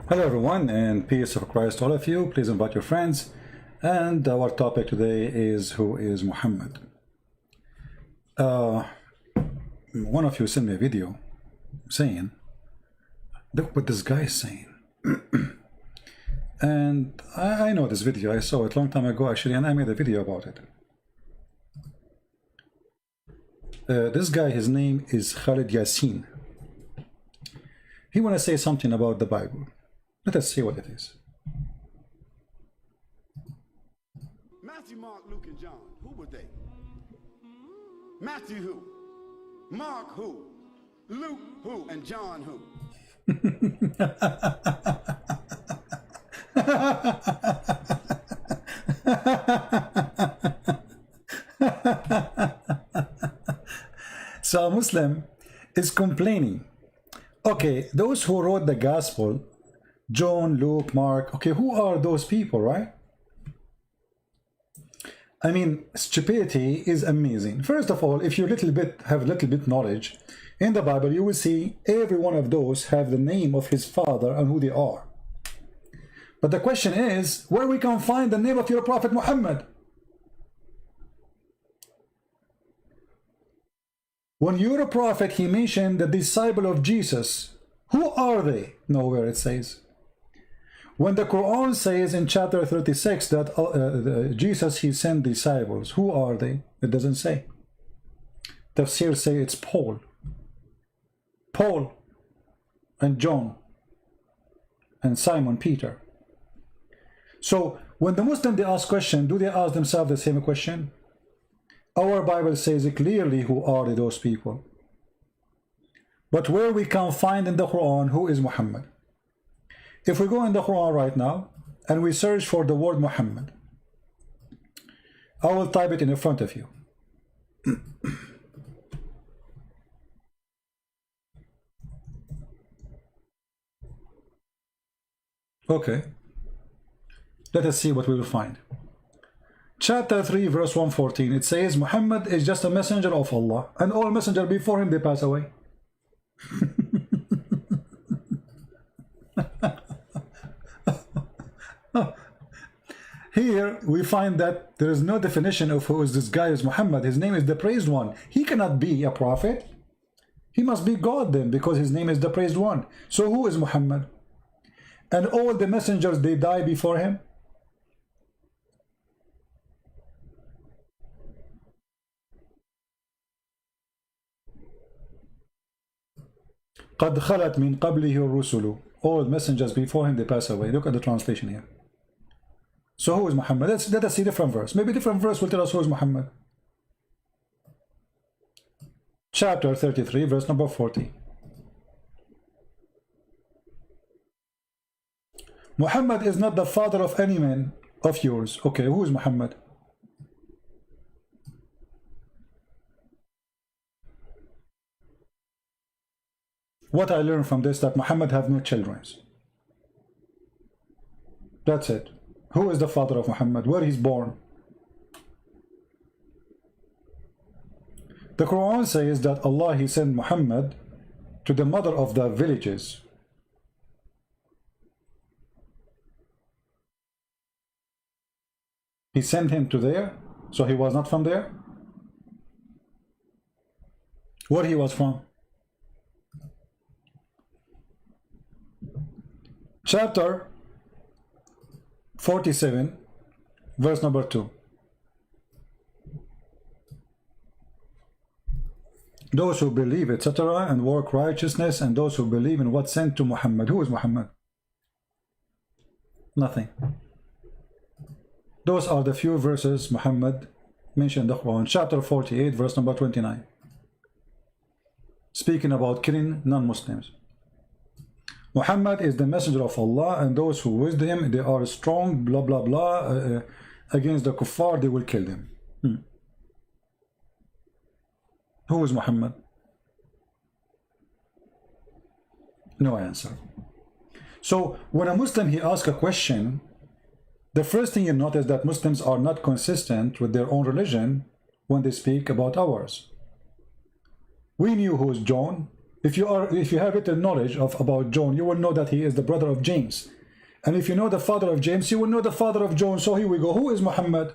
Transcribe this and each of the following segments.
Hello everyone, and peace of Christ to all of you. Please invite your friends. And our topic today is, who is Muhammad? One of you sent me a video saying, look what this guy is saying. And I know this video. I saw it a long time ago actually, and I made a video about it. This guy, his name is Khalid Yassin. He want to say something about the Bible. Let us see what it is. Matthew, Mark, Luke, and John. Who were they? Matthew who? Mark who? Luke who? And John who? So a Muslim is complaining. Okay, those who wrote the gospel, John, Luke, Mark, okay, who are those people, right? I mean, stupidity is amazing. First of all, if you have a little bit knowledge in the Bible, you will see every one of those have the name of his father and who they are. But the question is, where we can find the name of your prophet Muhammad? When you're a prophet, he mentioned the disciple of Jesus. Who are they? Nowhere it says. When the Quran says in chapter 36 that Jesus, he sent disciples, who are they? It doesn't say. Tafsir say it's Paul and John and Simon Peter. So when the Muslim, they ask question, do they ask themselves the same question? Our Bible says clearly who are those people. But where we can find in the Quran who is Muhammad? If we go in the Quran right now and we search for the word Muhammad, I will type it in front of you. Okay. Let us see what we will find. Chapter 3, verse 114, it says, Muhammad is just a messenger of Allah, and all messengers before him, they pass away. Here we find that there is no definition of who is this guy is Muhammad. His name is the praised one. He cannot be a prophet. He must be God then, because his name is the praised one. So who is Muhammad? And all the messengers, they die before him. قد خلت من قبله الرسل. All messengers before him, they pass away. Look at the translation here. So who is Muhammad? Let us see different verse. Maybe different verse will tell us who is Muhammad. Chapter 33, verse number 40. Muhammad is not the father of any man of yours. Okay, who is Muhammad? What I learned from this, that Muhammad have no children. That's it. Who is the father of Muhammad? Where he's born? The Quran says that Allah, he sent Muhammad to the mother of the villages. He sent him to there, so he was not from there. Where he was from? Chapter 47, verse number 2. Those who believe, etc., and work righteousness, and those who believe in what sent to Muhammad. Who is Muhammad? Nothing. Those are the few verses Muhammad mentioned in the Quran. Chapter 48, verse number 29. Speaking about killing non-Muslims. Muhammad is the messenger of Allah, and those who with him, they are strong, blah, blah, blah, against the kuffar, they will kill them. Who is Muhammad? No answer. So when a Muslim, he asks a question, the first thing you notice that Muslims are not consistent with their own religion when they speak about ours. We knew who is John, If you have written knowledge about John, you will know that he is the brother of James. And if you know the father of James, you will know the father of John. So here we go. Who is Muhammad?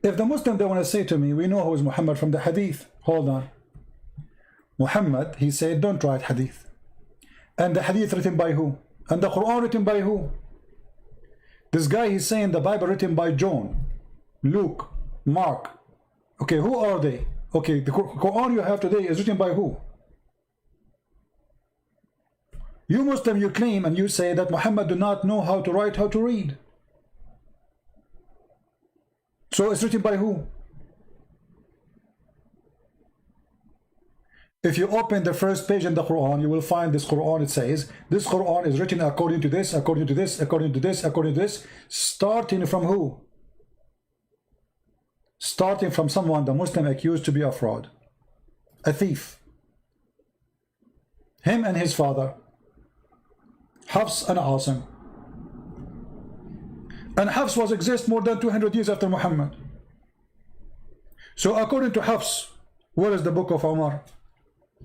If the Muslim, they want to say to me, we know who is Muhammad from the hadith. Hold on. Muhammad, he said, don't write hadith. And the hadith written by who? And the Quran written by who? This guy, he's saying the Bible written by John, Luke, Mark. Okay, who are they? Okay, the Quran you have today is written by who? You Muslim, you claim and you say that Muhammad do not know how to write, how to read. So it's written by who? If you open the first page in the Quran, you will find this Quran. It says, this Quran is written according to this, according to this, according to this, according to this. Starting from who? Starting from someone the Muslim accused to be a fraud. A thief. Him and his father. Hafs and Asim. And Hafs was exist more than 200 years after Muhammad. So according to Hafs, where is the book of Umar?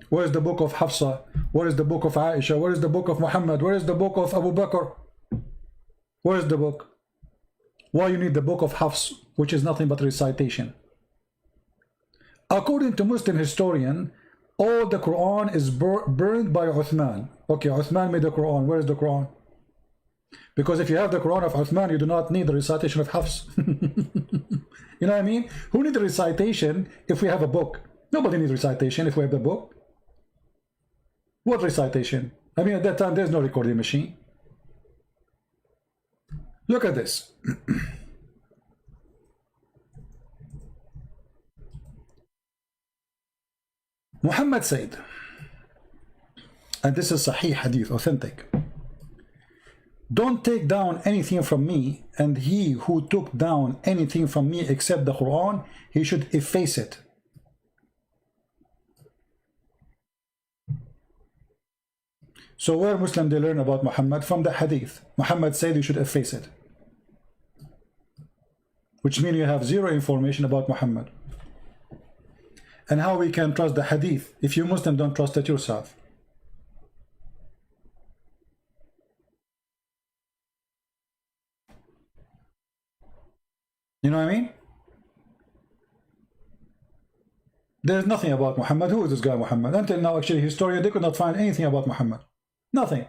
Where is the book of Hafsa? Where is the book of Aisha? Where is the book of Muhammad? Where is the book of Abu Bakr? Where is the book? Why you need the book of Hafs, which is nothing but recitation? According to Muslim historian, all the Quran is burned by Uthman. Okay, Uthman made the Quran. Where is the Quran? Because if you have the Quran of Uthman, you do not need the recitation of Hafs. You know what I mean? Who needs the recitation if we have a book? Nobody needs recitation if we have the book. What recitation? I mean, at that time, there's no recording machine. Look at this. Muhammad said, and this is Sahih Hadith, authentic, don't take down anything from me, and he who took down anything from me except the Quran, he should efface it. So where Muslim they learn about Muhammad? From the hadith. Muhammad said you should efface it, which means you have zero information about Muhammad. And how we can trust the hadith if you Muslim don't trust it yourself? You know what I mean? There's nothing about Muhammad. Who is this guy Muhammad? Until now, actually, historian, they could not find anything about Muhammad. Nothing.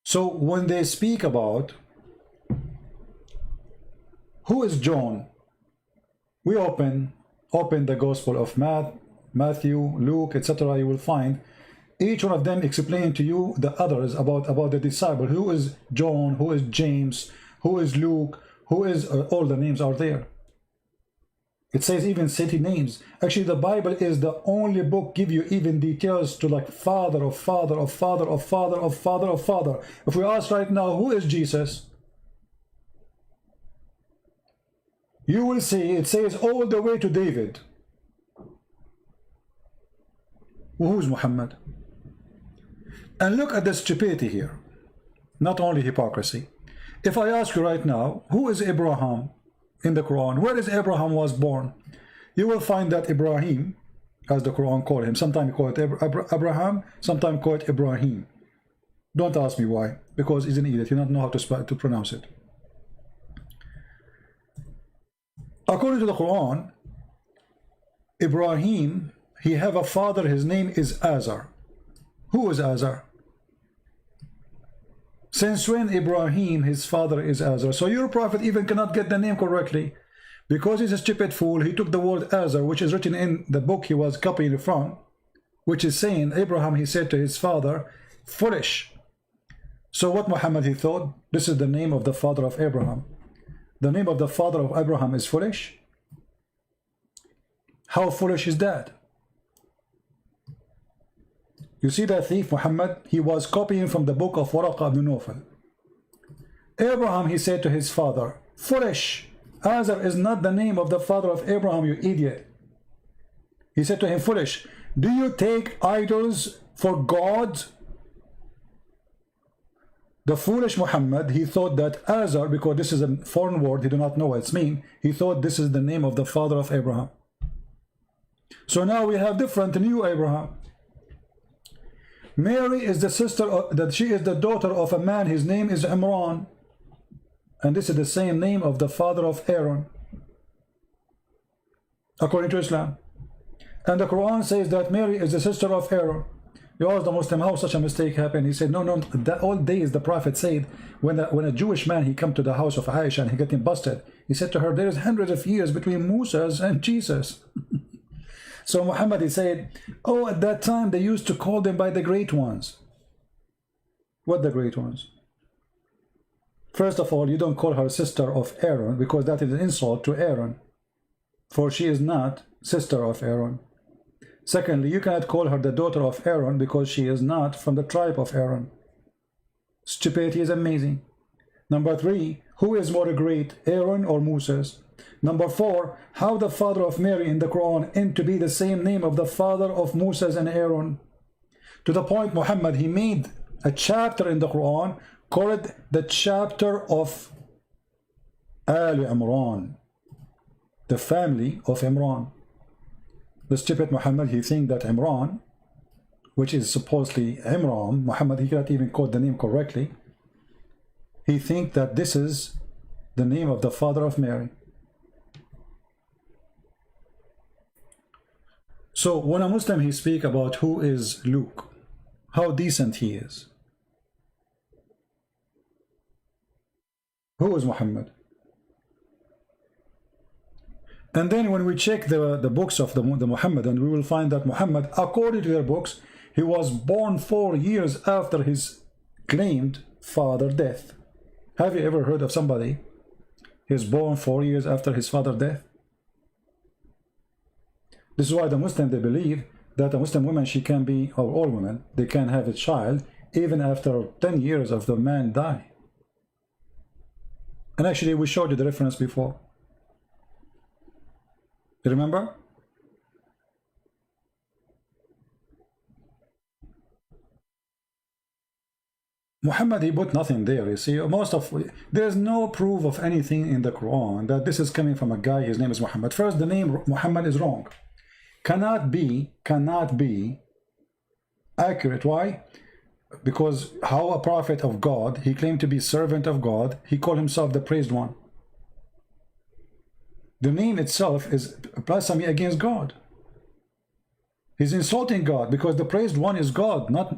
So when they speak about who is John, we open the Gospel of Matthew, Luke, etc. You will find each one of them explaining to you the others about the disciple. Who is John? Who is James? Who is Luke? Who is all the names are there. It says even city names. Actually, the Bible is the only book give you even details to like father of father of father of father of father of father. If we ask right now, who is Jesus? You will see it says all the way to David. Who is Muhammad? And look at the stupidity here. Not only hypocrisy. If I ask you right now, who is Abraham in the Quran? Where is Abraham was born? You will find that Ibrahim, as the Quran called him, sometimes call it Abraham, sometimes call it Ibrahim. Don't ask me why, because he's an idiot. You don't know how to pronounce it. According to the Quran, Ibrahim, he have a father, his name is Azhar. Who is Azhar? Since when Ibrahim, his father is Azhar? So your prophet even cannot get the name correctly. Because he's a stupid fool, he took the word Azhar, which is written in the book he was copying from, which is saying, Abraham, he said to his father, foolish. So what Muhammad, he thought, this is the name of the father of Abraham. The name of the father of Abraham is foolish? How foolish is that? You see that thief Muhammad, he was copying from the book of Waraqa ibn Nawfal. Abraham, he said to his father, foolish. Azhar is not the name of the father of Abraham, you idiot. He said to him, foolish. Do you take idols for gods? The foolish Muhammad, he thought that Azhar, because this is a foreign word, he do not know what it's mean, he thought this is the name of the father of Abraham. So now we have different new Abraham. Mary is the sister of, that she is the daughter of a man, his name is Imran, and this is the same name of the father of Aaron, according to Islam. And the Quran says that Mary is the sister of Aaron. You ask the Muslim how such a mistake happened. He said, no, that all days the Prophet said, when a Jewish man, he come to the house of Aisha and he getting busted, he said to her, there is hundreds of years between Moses and Jesus. So Muhammad, he said, oh, at that time they used to call them by the great ones. What the great ones? First of all, you don't call her sister of Aaron, because that is an insult to Aaron, for she is not sister of Aaron. Secondly, you cannot call her the daughter of Aaron, because she is not from the tribe of Aaron. Stupidity is amazing. Number 3, who is more great, Aaron or Moses? Number 4, how the father of Mary in the Quran aimed to be the same name of the father of Moses and Aaron. To the point, Muhammad, he made a chapter in the Quran called the chapter of Al Imran, the family of Imran. The stupid Muhammad, he think that Imran, which is supposedly Imran, Muhammad, he cannot even quote the name correctly. He think that this is the name of the father of Mary. So when a Muslim, he speak about who is Luke, how decent he is. Who is Muhammad? And then when we check the books of the Muhammadan, we will find that Muhammad, according to their books, he was born 4 years after his claimed father death. Have you ever heard of somebody he's born 4 years after his father death? This is why the Muslim, they believe that a Muslim woman, she can be, or all women, they can have a child even after 10 years of the man die. And actually we showed you the reference before. You remember? Muhammad, he put nothing there. You see, there's no proof of anything in the Quran that this is coming from a guy, his name is Muhammad. First, the name Muhammad is wrong. Cannot be accurate. Why? Because how a prophet of God, he claimed to be servant of God, he called himself the praised one. The name itself is blasphemy against God. He's insulting God, because the praised one is God, not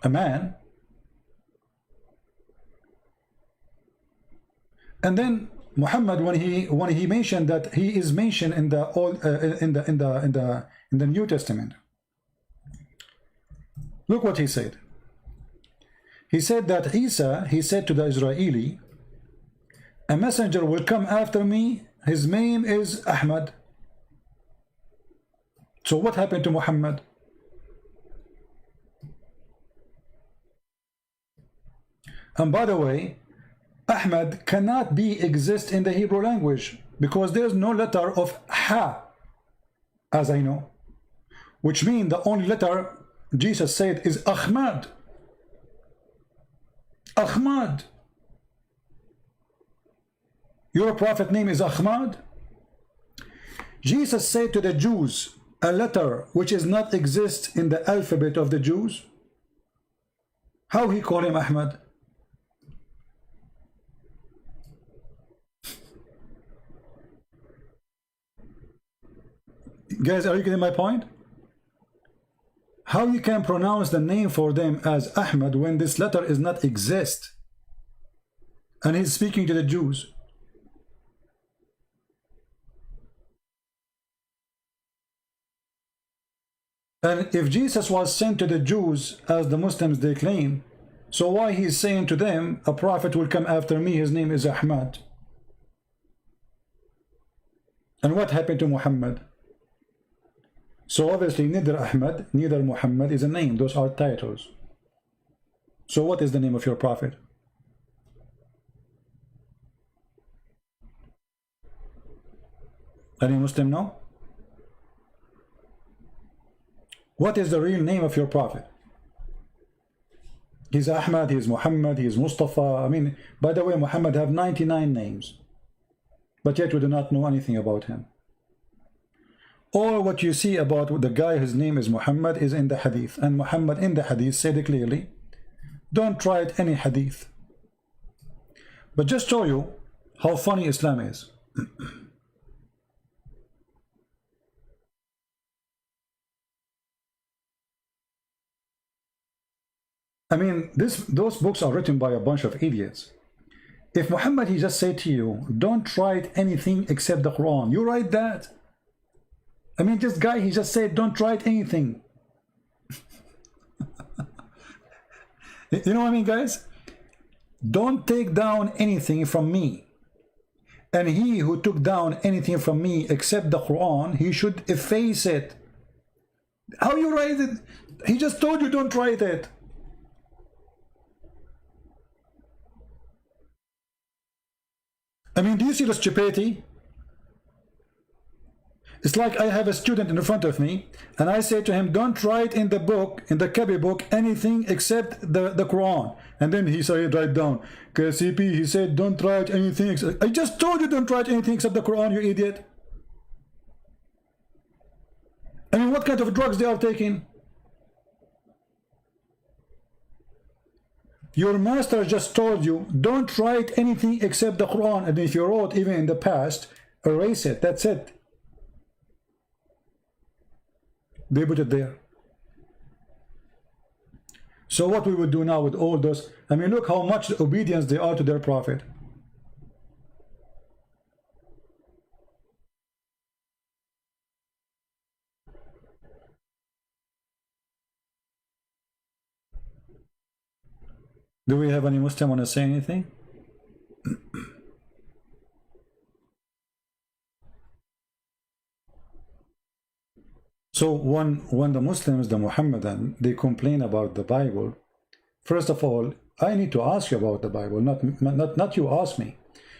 a man. And then Muhammad, when he mentioned that he is mentioned in the old in the New Testament, look what he said. He said that Isa, he said to the Israeli, a messenger will come after me, his name is Ahmed. So what happened to Muhammad? And by the way, Ahmed cannot exist in the Hebrew language, because there's no letter of Ha, as I know, which means the only letter Jesus said is Ahmed. Ahmed. Your prophet name is Ahmed. Jesus said to the Jews a letter which is not exist in the alphabet of the Jews. How he called him Ahmed? Guys, are you getting my point? How you can pronounce the name for them as Ahmed when this letter is not exist? And he's speaking to the Jews. And if Jesus was sent to the Jews as the Muslims they claim, so why he's saying to them, a prophet will come after me, his name is Ahmed? And what happened to Muhammad? So obviously neither Ahmed, neither Muhammad is a name, those are titles. So what is the name of your prophet? Any Muslim know? What is the real name of your prophet? He's Ahmed, he's Muhammad, he's Mustafa. I mean, by the way, Muhammad have 99 names, but yet we do not know anything about him. All what you see about the guy whose name is Muhammad is in the hadith, and Muhammad in the hadith said clearly, don't try it any hadith. But just show you how funny Islam is. I mean, those books are written by a bunch of idiots. If Muhammad, he just said to you, don't write anything except the Quran, you write that? I mean, this guy, he just said, don't write anything. You know what I mean, guys? Don't take down anything from me. And he who took down anything from me except the Quran, he should efface it. How you write it? He just told you don't write it. I mean, do you see the stupidity? It's like I have a student in front of me, and I say to him, don't write in the book, in the copy book, anything except the Quran. And then he said, write down, KCP, he said, don't write anything except... I just told you don't write anything except the Quran, you idiot. I mean, what kind of drugs they are taking? Your master just told you, don't write anything except the Quran. And if you wrote even in the past, erase it. That's it. They put it there. So what we would do now with all those, I mean, look how much obedience they are to their prophet. Do we have any Muslim want to say anything? So when the Muslims, the Muhammadan, they complain about the Bible, first of all, I need to ask you about the Bible, not you ask me.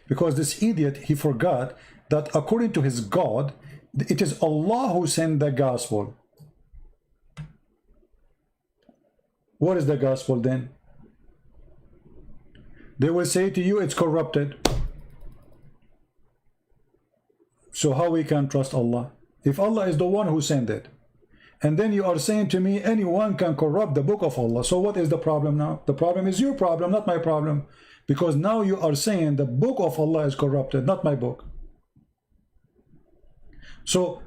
Because this idiot, he forgot that according to his God, it is Allah who sent the gospel. What is the gospel then? They will say to you it's corrupted. So how we can trust Allah? If Allah is the one who sent it. And then you are saying to me, anyone can corrupt the book of Allah. So what is the problem now? The problem is your problem, not my problem. Because now you are saying the book of Allah is corrupted, not my book. So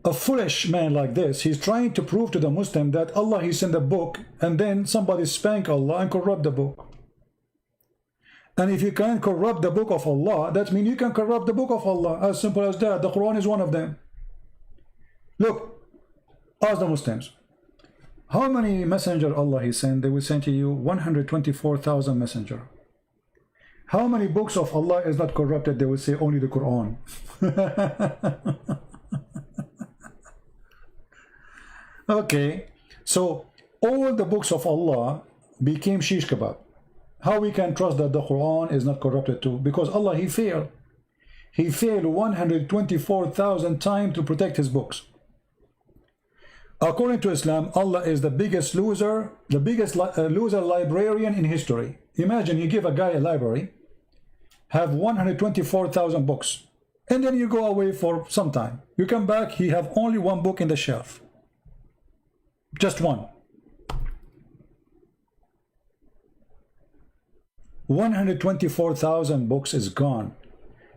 a foolish man like this, he's trying to prove to the Muslim that Allah, he sent a book, and then somebody spank Allah and corrupt the book. And if you can't corrupt the book of Allah, that means you can corrupt the book of Allah. As simple as that. The Quran is one of them. Look, ask the Muslims, how many messenger Allah he sent? They will send to you 124,000 messenger. How many books of Allah is not corrupted? They will say only the Quran. Okay, so all the books of Allah became shish kebab. How we can trust that the Quran is not corrupted too? Because Allah, he failed. He failed 124,000 times to protect his books. According to Islam, Allah is the biggest loser, the biggest loser librarian in history. Imagine you give a guy a library, have 124,000 books, and then you go away for some time. You come back, he have only one book in the shelf. Just one. 124,000 books is gone.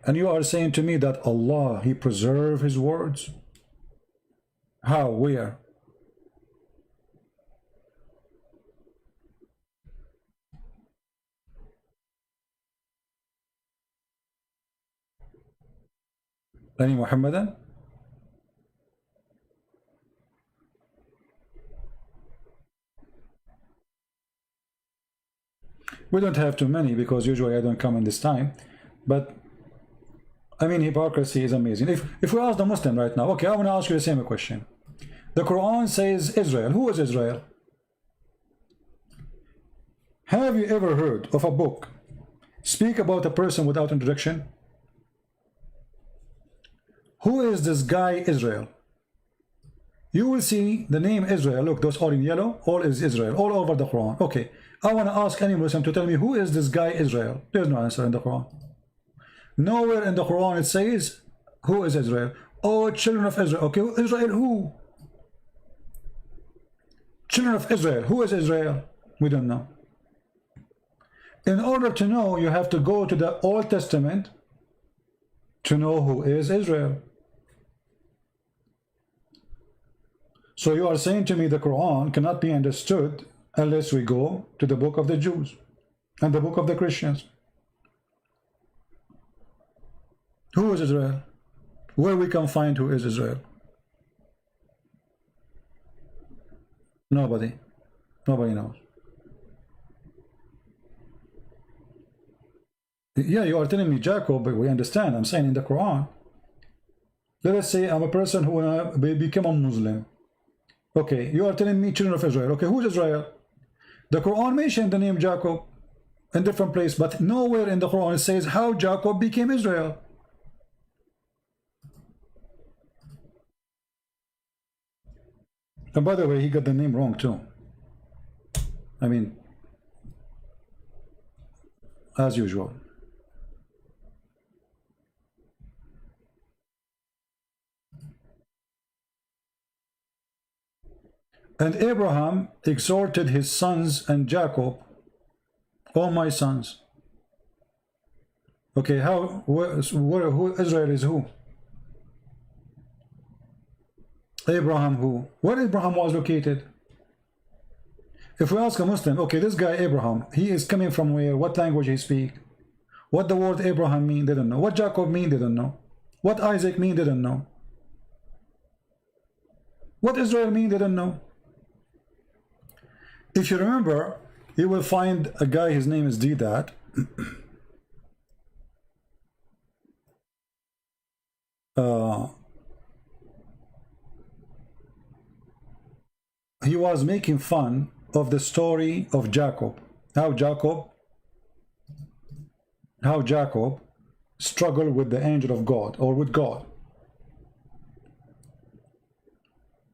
And you are saying to me that Allah, he preserved his words? How? Where? Any Muhammadan? We don't have too many because usually I don't come in this time. But I mean, hypocrisy is amazing. If we ask the Muslim right now, okay, I want to ask you the same question. The Quran says Israel. Who is Israel? Have you ever heard of a book speak about a person without introduction? Who is this guy Israel? You will see the name Israel. Look, those all in yellow, all is Israel, all over the Quran. Okay, I want to ask any Muslim to tell me who is this guy Israel. There's no answer in the Quran. Nowhere in the Quran it says who is Israel. Oh, children of Israel. Okay, Israel who? Children of Israel. Who is Israel? We don't know. In order to know, you have to go to the Old Testament to know who is Israel. So you are saying to me the Quran cannot be understood unless we go to the book of the Jews and the book of the Christians. Who is Israel? Where we can find who is Israel? Nobody. Nobody knows. Yeah, you are telling me Jacob, but we understand. I'm saying in the Quran. Let us say I'm a person who wanna become a Muslim. Okay, you are telling me children of Israel. Okay, who is Israel? The Quran mentioned the name Jacob in different place, but nowhere in the Quran it says how Jacob became Israel. And by the way, he got the name wrong too. I mean, as usual. And Abraham exhorted his sons and Jacob, "O my sons." Okay, who Israel is who? Abraham who? Where Abraham was located? If we ask a Muslim, okay, this guy Abraham, he is coming from where? What language he speak? What the word Abraham mean? They don't know. What Jacob mean? They don't know. What Isaac mean? They don't know. What Israel mean? They don't know. If you remember, you will find a guy, his name is Hidayat. He was making fun of the story of Jacob. How Jacob struggled with the angel of God, or with God.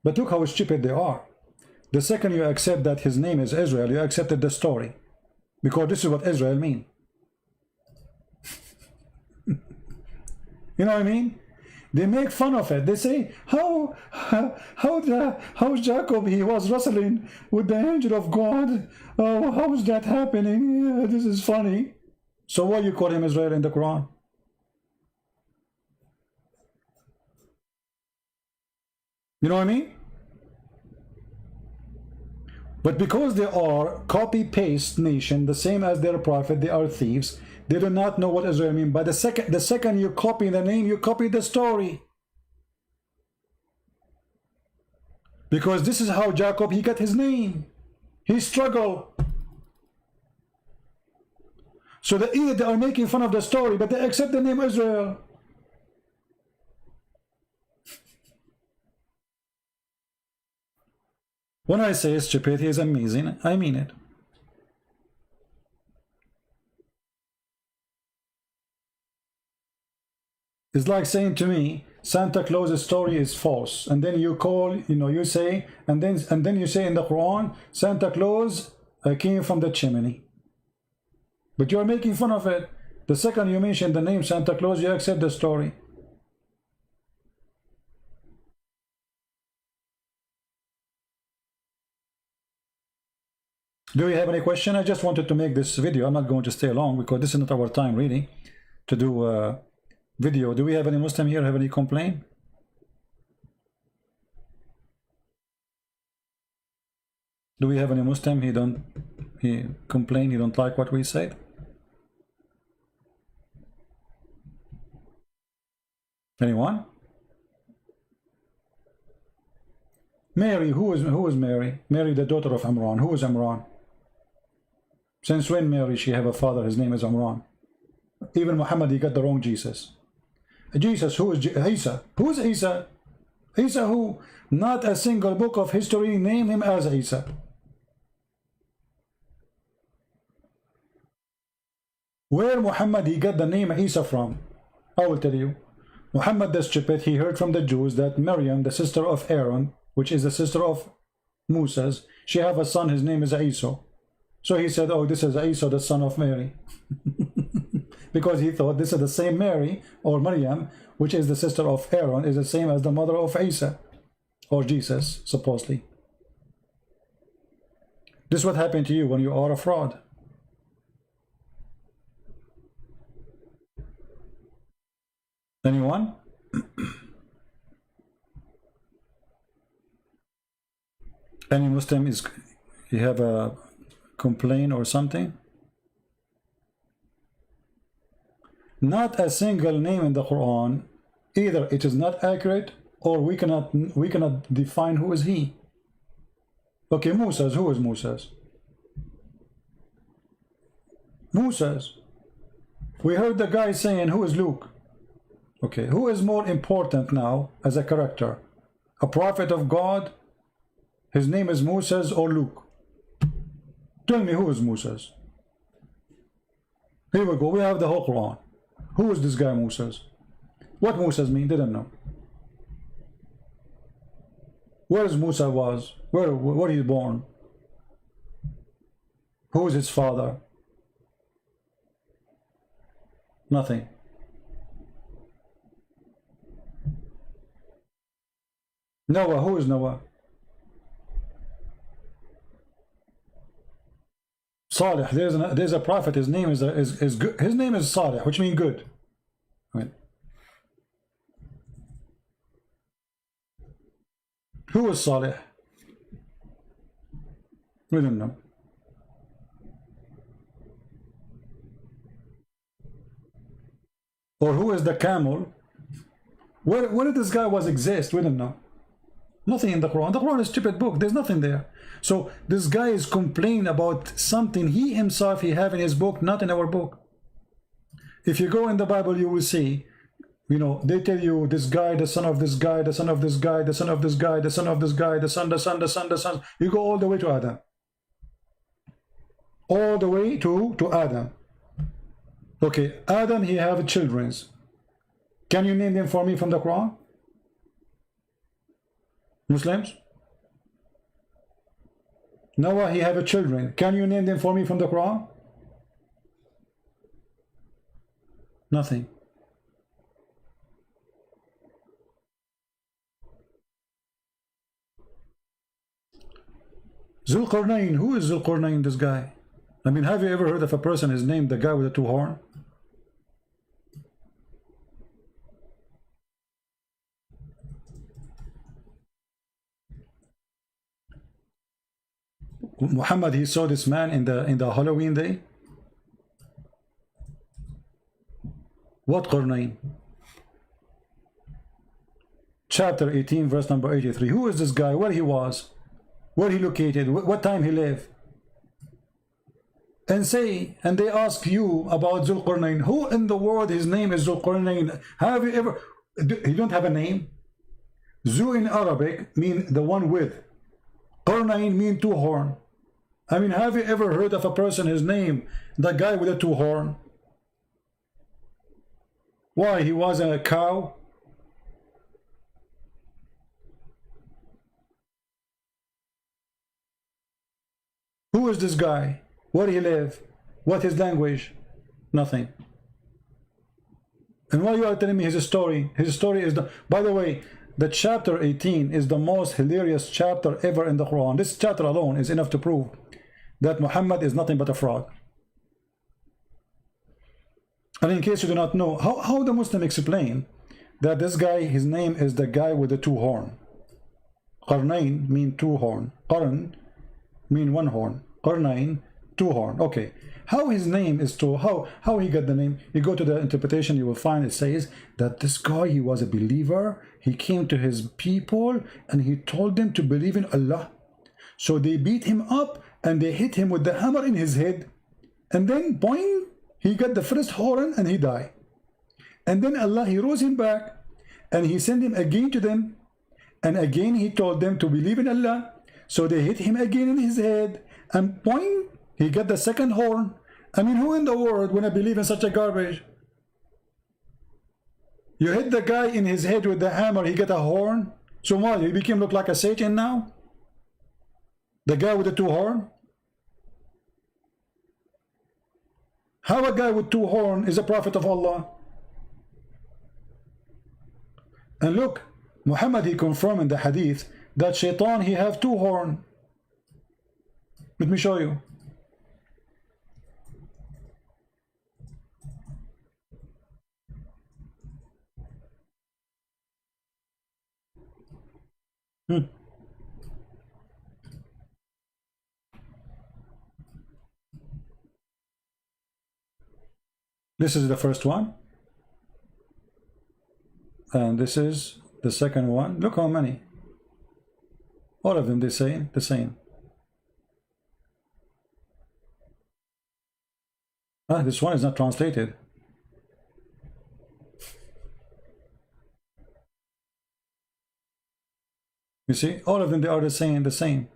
But look how stupid they are. The second you accept that his name is Israel, you accepted the story. Because this is what Israel mean. You know what I mean? They make fun of it. They say, how Jacob, he was wrestling with the angel of God. Oh, how is that happening? Yeah, this is funny. So why you call him Israel in the Quran? You know what I mean? But because they are copy-paste nation, the same as their prophet, they are thieves. They do not know what Israel means. But the second you copy the name, you copy the story. Because this is how Jacob, he got his name. He struggled. So either they are making fun of the story, but they accept the name Israel. When I say stupidity is amazing, I mean it. It's like saying to me, Santa Claus's story is false, and then you call, you say, and then you say in the Quran, Santa Claus came from the chimney. But you are making fun of it. The second you mention the name Santa Claus, you accept the story. Do you have any question? I just wanted to make this video. I'm not going to stay long because this is not our time really to do a video. Do we have any Muslim here have any complaint? Do we have any Muslim? He complain, he don't like what we said? Anyone? Mary, who is Mary? Mary, the daughter of Imran. Who is Imran? Since when Mary, she have a father, his name is Imran. Even Muhammad, he got the wrong Jesus. Jesus, who is Isa? Who is Isa? Isa who? Not a single book of history name him as Isa. Where Muhammad, he got the name Isa from? I will tell you. Muhammad the stupid, he heard from the Jews that Maryam, the sister of Aaron, which is the sister of Moses, she have a son, his name is Isa. So he said, oh, this is Isa, the son of Mary. Because he thought this is the same Mary, or Maryam, which is the sister of Aaron, is the same as the mother of Isa, or Jesus, supposedly. This is what happened to you when you are a fraud. Anyone? Any Muslim is, you have a complaint or something? Not a single name in the Quran. Either it is not accurate, or we cannot define who is he. Okay, Moses. Who is Moses? Moses. We heard the guy saying, who is Luke? Okay, who is more important now as a character? A prophet of God? His name is Moses, or Luke? Tell me, who is Moses? Here we go. We have the whole Quran. Who is this guy Moses? What Moses mean? Didn't know. Where is Musa was? Where he born? Who is his father? Nothing. Noah. Who is Noah? Salih. There's a prophet. His name is good. His name is Salih, which means good. Right. Who is Salih? We don't know. Or who is the camel? Where did this guy was exist? We don't know. Nothing in the Quran. The Quran is a stupid book. There's nothing there. So this guy is complaining about something he himself he have in his book, not in our book. If you go in the Bible, you will see, you know, they tell you this guy, the son of this guy, the son of this guy, the son of this guy, the son of this guy, the son, the son, the son, the son. You go all the way to Adam. All the way to Adam. Okay, Adam, he have children. Can you name them for me from the Quran? Muslims? Noah, he have children. Can you name them for me from the Quran? Nothing. Zulqarnain. Who is Zulqarnain, this guy? I mean, have you ever heard of a person is named the guy with the two horns? Muhammad, he saw this man in the Halloween day. What Qarnain? Chapter 18, verse number 83. Who is this guy? Where he was? Where he located? What time he lived? And they ask you about Zulqarnain. Who in the world his name is Zulqarnain? Have you ever? He don't have a name. Zu in Arabic mean the one with. Qarnain mean two horn. I mean, have you ever heard of a person, his name, the guy with the two horn? Why? He was a cow? Who is this guy? Where he live? What his language? Nothing. And why you are telling me his story? His story is the... By the way, the chapter 18 is the most hilarious chapter ever in the Quran. This chapter alone is enough to prove that Muhammad is nothing but a fraud. And in case you do not know, how the Muslim explain that this guy, his name is the guy with the two horn. Qarnain mean two horn. Qarn mean one horn. Qarnain, two horn. Okay. How his name is two, how he got the name? You go to the interpretation, you will find it says that this guy, he was a believer. He came to his people and he told them to believe in Allah. So they beat him up and they hit him with the hammer in his head. And then, boing, he got the first horn and he died. And then Allah, he rose him back and he sent him again to them. And again, he told them to believe in Allah. So they hit him again in his head and boing, he got the second horn. I mean, who in the world wanna believe in such a garbage? You hit the guy in his head with the hammer, he got a horn. So what, he became look like a Satan now? The guy with the two horn? How a guy with two horns is a prophet of Allah? And look, Muhammad, he confirmed in the hadith that shaitan, he have two horns. Let me show you. This is the first one. And this is the second one. Look how many. All of them they say the same. This one is not translated. You see, all of them, they are the same.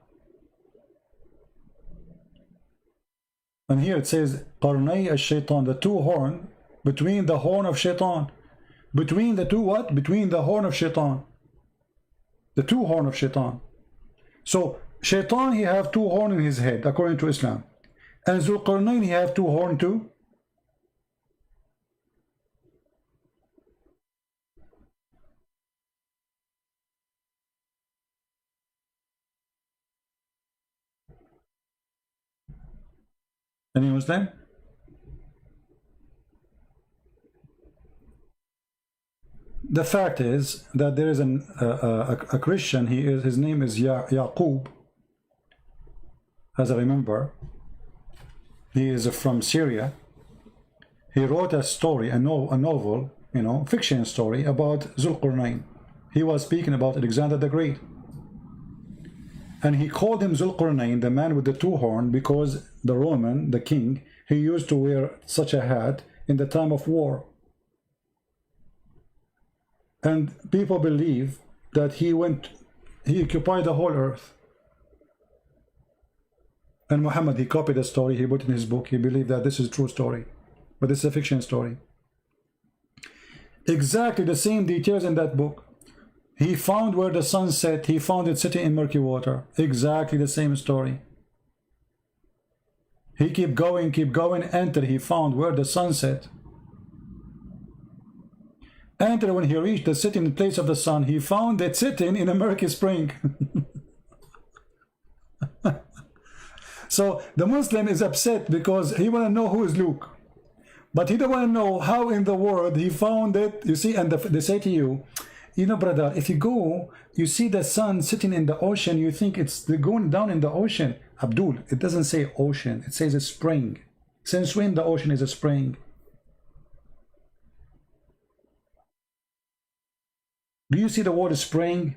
And here it says, Qarnay ash-shaytan, the two horn, between the horn of shaitan. Between the two what? Between the horn of shaitan. The two horn of shaitan. So, shaitan, he have two horn in his head, according to Islam. And Zulqarnain, he have two horn too. Any Muslim? The fact is that there is a Christian. His name is Yaqub. As I remember, he is from Syria. He wrote a story, a novel, you know, fiction story about Zulqarnain. He was speaking about Alexander the Great. And he called him Zulqarnain, the man with the two horns, because the Roman, the king, he used to wear such a hat in the time of war. And people believe that he occupied the whole earth. And Muhammad, he copied the story, he put in his book, he believed that this is a true story. But it's a fiction story. Exactly the same details in that book. He found where the sun set, he found it sitting in murky water. Exactly the same story. He kept going, until he found where the sun set. Until when he reached the sitting place of the sun, he found it sitting in a murky spring. So the Muslim is upset because he want to know who is Luke. But he don't want to know how in the world he found it. You see, and they say to you, you know, brother, if you go, you see the sun sitting in the ocean, you think it's going down in the ocean. Abdul, it doesn't say ocean, it says a spring. Since when the ocean is a spring? Do you see the word spring?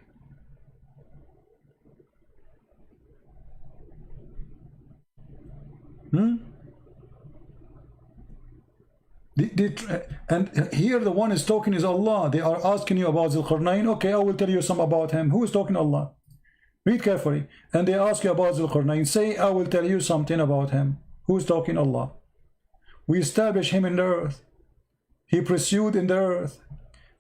And here the one is talking is Allah. They are asking you about Zulqarnain. Okay, I will tell you some about him. Who is talking? Allah. Read carefully. And they ask you about Zulqarnain. Say, I will tell you something about him. Who is talking? Allah. We established him in the earth. He pursued in the earth.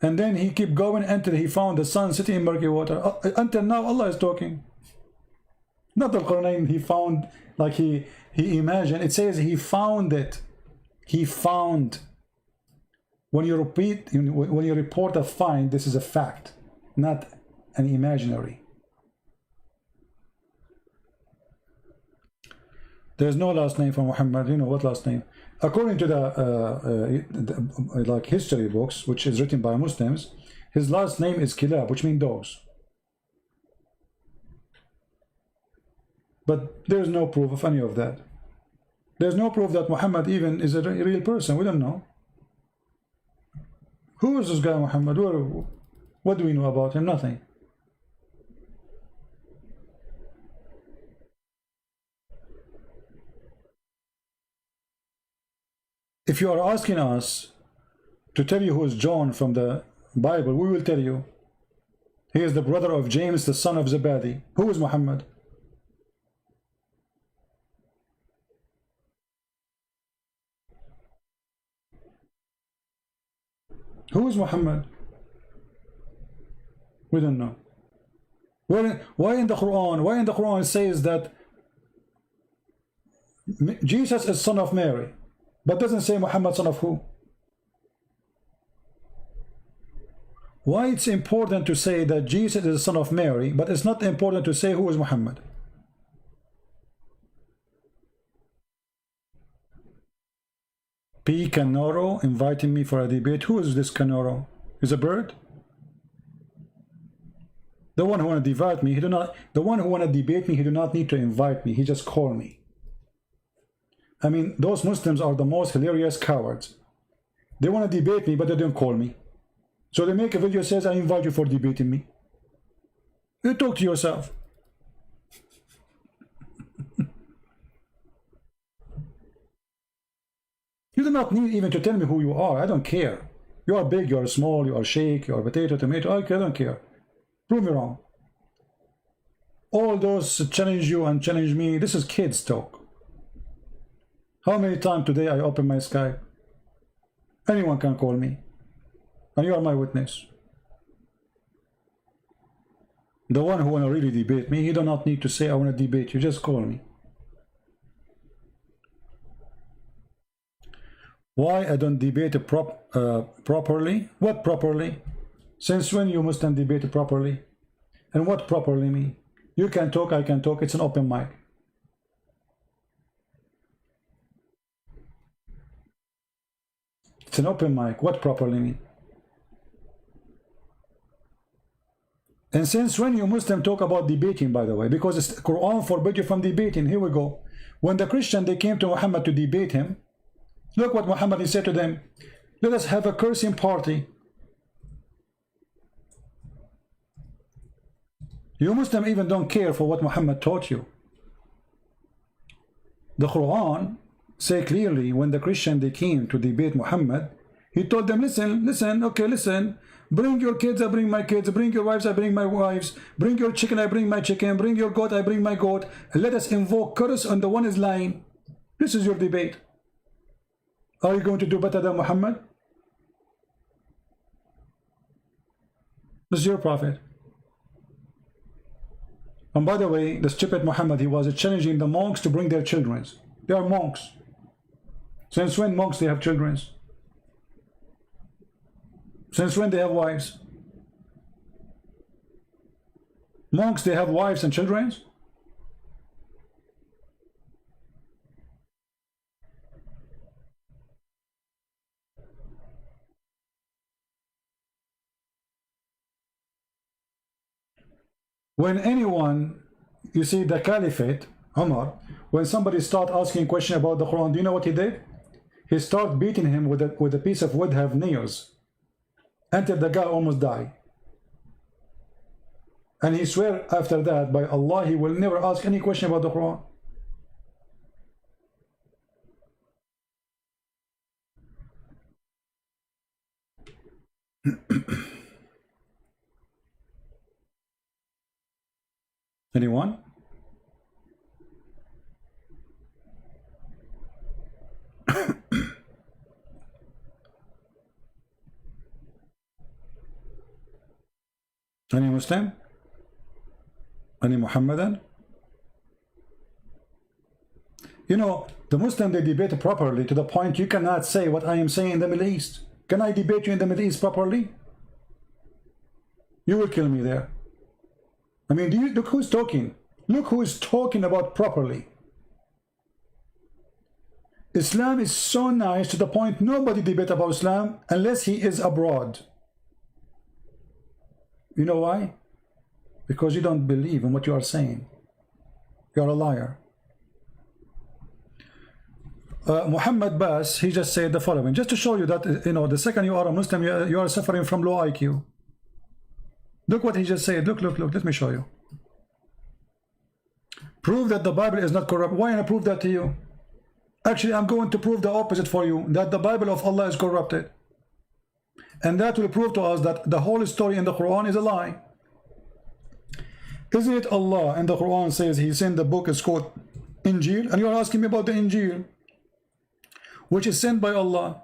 And then he kept going until he found the sun sitting in murky water. Until now, Allah is talking. Not Zulqarnain he found, like he imagined. It says he found it. He found. When you report a find, this is a fact, not an imaginary. There's no last name for Muhammad. You know what last name? According to the like history books, which is written by Muslims, his last name is Kilab, which means dogs. But there's no proof of any of that. There's no proof that Muhammad even is a real person. We don't know. Who is this guy Muhammad? What do we know about him? Nothing. If you are asking us to tell you who is John from the Bible, we will tell you. He is the brother of James, the son of Zebedee. Who is Muhammad? Who is Muhammad? We don't know. Why in the Quran? Why in the Quran it says that Jesus is son of Mary? but doesn't say Muhammad son of who? Why it's important to say that Jesus is the son of Mary, but it's not important to say who is Muhammad? P. Canoro inviting me for a debate. Who is this Canoro? Is a bird? The one who want to debate me, he do not. The one who want to debate me, he do not need to invite me. He just call me. I mean, those Muslims are the most hilarious cowards. They want to debate me, but they don't call me. So they make a video that says, I invite you for debating me. You talk to yourself. You do not need even to tell me who you are. I don't care. You are big, you are small, you are shake, you are potato, tomato. I don't care. Prove me wrong. All those challenge you and challenge me, this is kids talk. How many times today I open my Skype? Anyone can call me. And you are my witness. The one who want to really debate me, he do not need to say, I want to debate you. Just call me. Why I don't debate properly? What properly? Since when you Muslim debate properly? And what properly mean? You can talk, I can talk. It's an open mic. It's an open mic. What properly mean? And since when you Muslim talk about debating, by the way, because it's Quran forbid you from debating. Here we go. When the Christian, they came to Muhammad to debate him, look what Muhammad said to them. Let us have a cursing party. You Muslim even don't care for what Muhammad taught you. The Quran say clearly when the Christian, they came to debate Muhammad, he told them, listen, okay, listen. Bring your kids, I bring my kids. Bring your wives, I bring my wives. Bring your chicken, I bring my chicken. Bring your goat, I bring my goat. And let us invoke curse on the one is lying. This is your debate. Are you going to do better than Muhammad? This is your prophet. And by the way, the stupid Muhammad, he was challenging the monks to bring their children. They are monks. Since when monks they have children? Since when they have wives? Monks, they have wives and children? When anyone, you see the caliphate, Umar, when somebody start asking question about the Quran, do you know what he did? He start beating him with a piece of wood have nails until the guy almost died. And he swear after that by Allah he will never ask any question about the Quran. Anyone? Any Muslim? Any Muhammadan? You know, the Muslim, they debate properly to the point you cannot say what I am saying in the Middle East. Can I debate you in the Middle East properly? You will kill me there. I mean, do you look who's talking? Look who is talking about properly. Islam is so nice to the point nobody debate about Islam unless he is abroad. You know why? Because you don't believe in what you are saying. You are a liar. Muhammad Bas, he just said the following, just to show you that, you know, the second you are a Muslim, you are suffering from low IQ. Look what he just said. Look, let me show you. Prove that the Bible is not corrupt. Why not prove that to you? Actually, I'm going to prove the opposite for you, that the Bible of Allah is corrupted. And that will prove to us that the whole story in the Quran is a lie. Isn't it Allah in the Quran says he sent the book is called Injil, and you are asking me about the Injil, which is sent by Allah.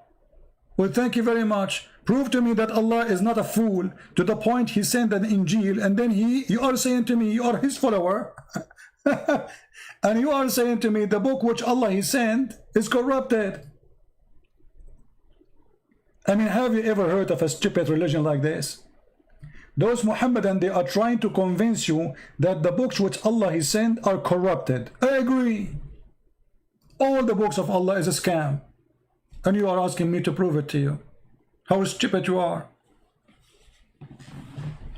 Well, thank you very much. Prove to me that Allah is not a fool to the point he sent an Injil, and then you are saying to me you are his follower. And you are saying to me the book which Allah he sent is corrupted. I mean, have you ever heard of a stupid religion like this? Those Muhammadan, they are trying to convince you that the books which Allah He sent are corrupted. I agree. All the books of Allah is a scam. And you are asking me to prove it to you. How stupid you are.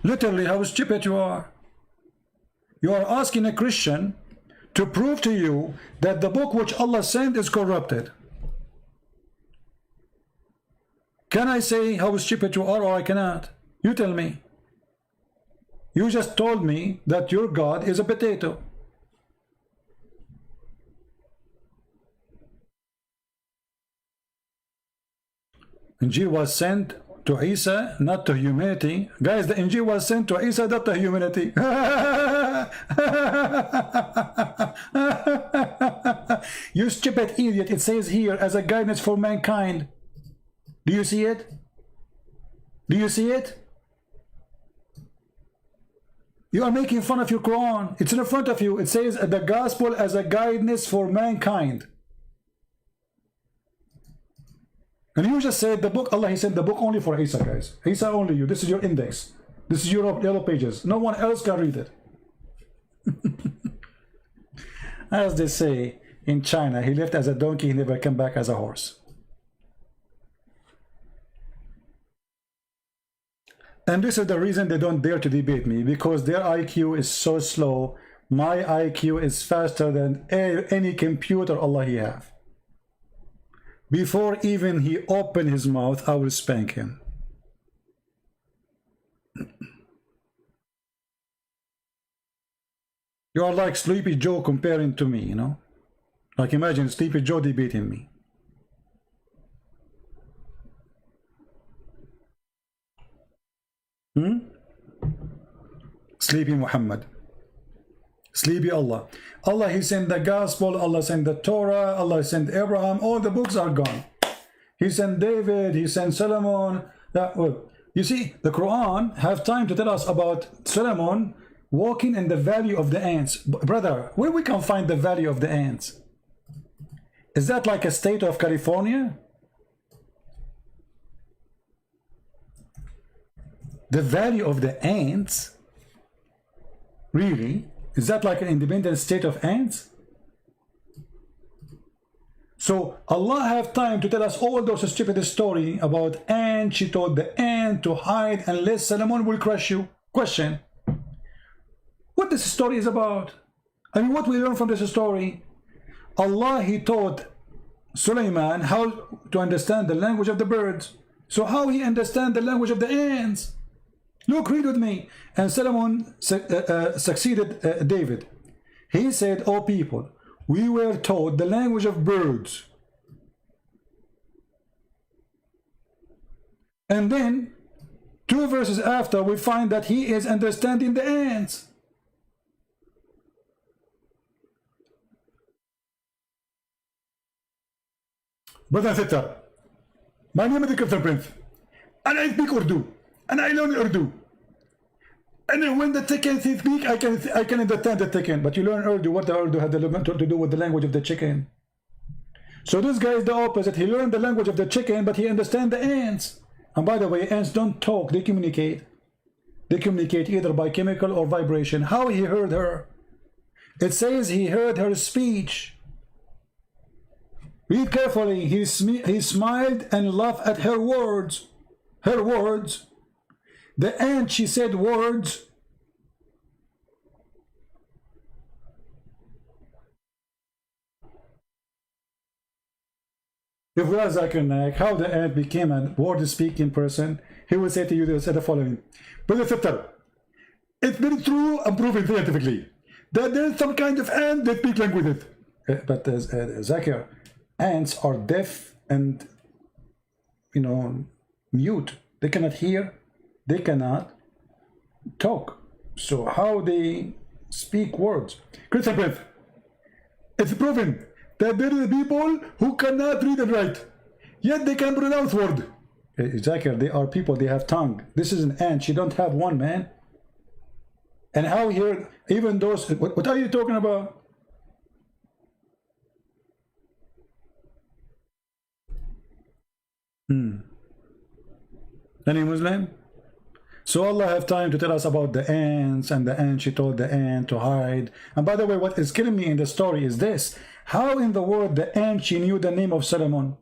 Literally, how stupid you are. You are asking a Christian to prove to you that the book which Allah sent is corrupted. Can I say how stupid you are, or I cannot? You tell me. You just told me that your God is a potato. Injil was sent to Isa, not to humanity. Guys, the Injil was sent to Isa, not to humanity. You stupid idiot. It says here as a guidance for mankind. Do you see it? Do you see it? You are making fun of your Quran. It's in front of you. It says the gospel as a guidance for mankind. And you just said the book, Allah He sent the book only for Isa, guys. Isa only you. This is your index. This is your yellow pages. No one else can read it. As they say in China, he left as a donkey, he never came back as a horse. And this is the reason they don't dare to debate me, because their IQ is so slow. My IQ is faster than any computer Allah He have. Before even he open his mouth, I will spank him. You are like Sleepy Joe comparing to me, you know? Like imagine Sleepy Joe debating me. Sleepy Muhammad. Sleepy Allah. Allah He sent the gospel, Allah sent the Torah, Allah sent Abraham, all the books are gone. He sent David, He sent Solomon. Well, you see, the Quran have time to tell us about Solomon walking in the valley of the ants. Brother, where we can find the valley of the ants? Is that like a state of California? The valley of the ants? Really? Is that like an independent state of ants? So Allah have time to tell us all those stupid story about ant. She told the ant to hide unless Solomon will crush you. Question: what this story is about? I mean, what we learn from this story? Allah He taught Sulaiman how to understand the language of the birds. So how he understand the language of the ants? Look, read with me. And Solomon succeeded David. He said, "O people, we were taught the language of birds." And then 2 verses after, we find that he is understanding the ants. Brother and sister, my name is the Captain Prince, and I speak Urdu, and I learn Urdu. And then when the chicken speak, I can understand the chicken. But you learn Urdu. What the Urdu had to do with the language of the chicken? So this guy is the opposite. He learned the language of the chicken, but he understands the ants. And by the way, ants don't talk. They communicate. They communicate either by chemical or vibration. How he heard her? It says he heard her speech. Read carefully. He smiled and laughed at her words. Her words. The ant, she said words. If we are Zakir Naik, how the ant became a word-speaking person, he will say to you the following: Brother sister, it's been true and proven scientifically that there is some kind of ant that speak languages. But Zakir, ants are deaf and, you know, mute. They cannot hear. They cannot talk. So how they speak words? Christian Prince, it's proven that there are people who cannot read and write, yet they can pronounce word. Zakir, they are people, they have tongue. This is an ant, she don't have one, man. And how here, even those, what are you talking about? Any Muslim? So Allah have time to tell us about the ants, and the ant, she told the ant to hide. And by the way, what is killing me in the story is this: how in the world the ant, she knew the name of Solomon?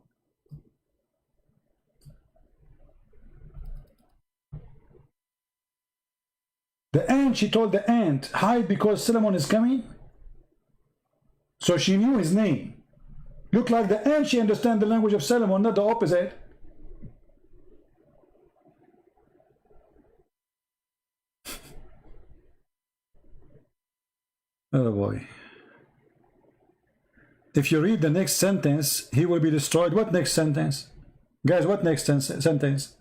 The ant, she told the ant, hide because Solomon is coming. So she knew his name. Look like the ant, she understands the language of Solomon, not the opposite. Oh boy. If you read the next sentence, he will be destroyed. What next sentence? Guys, what next sentence?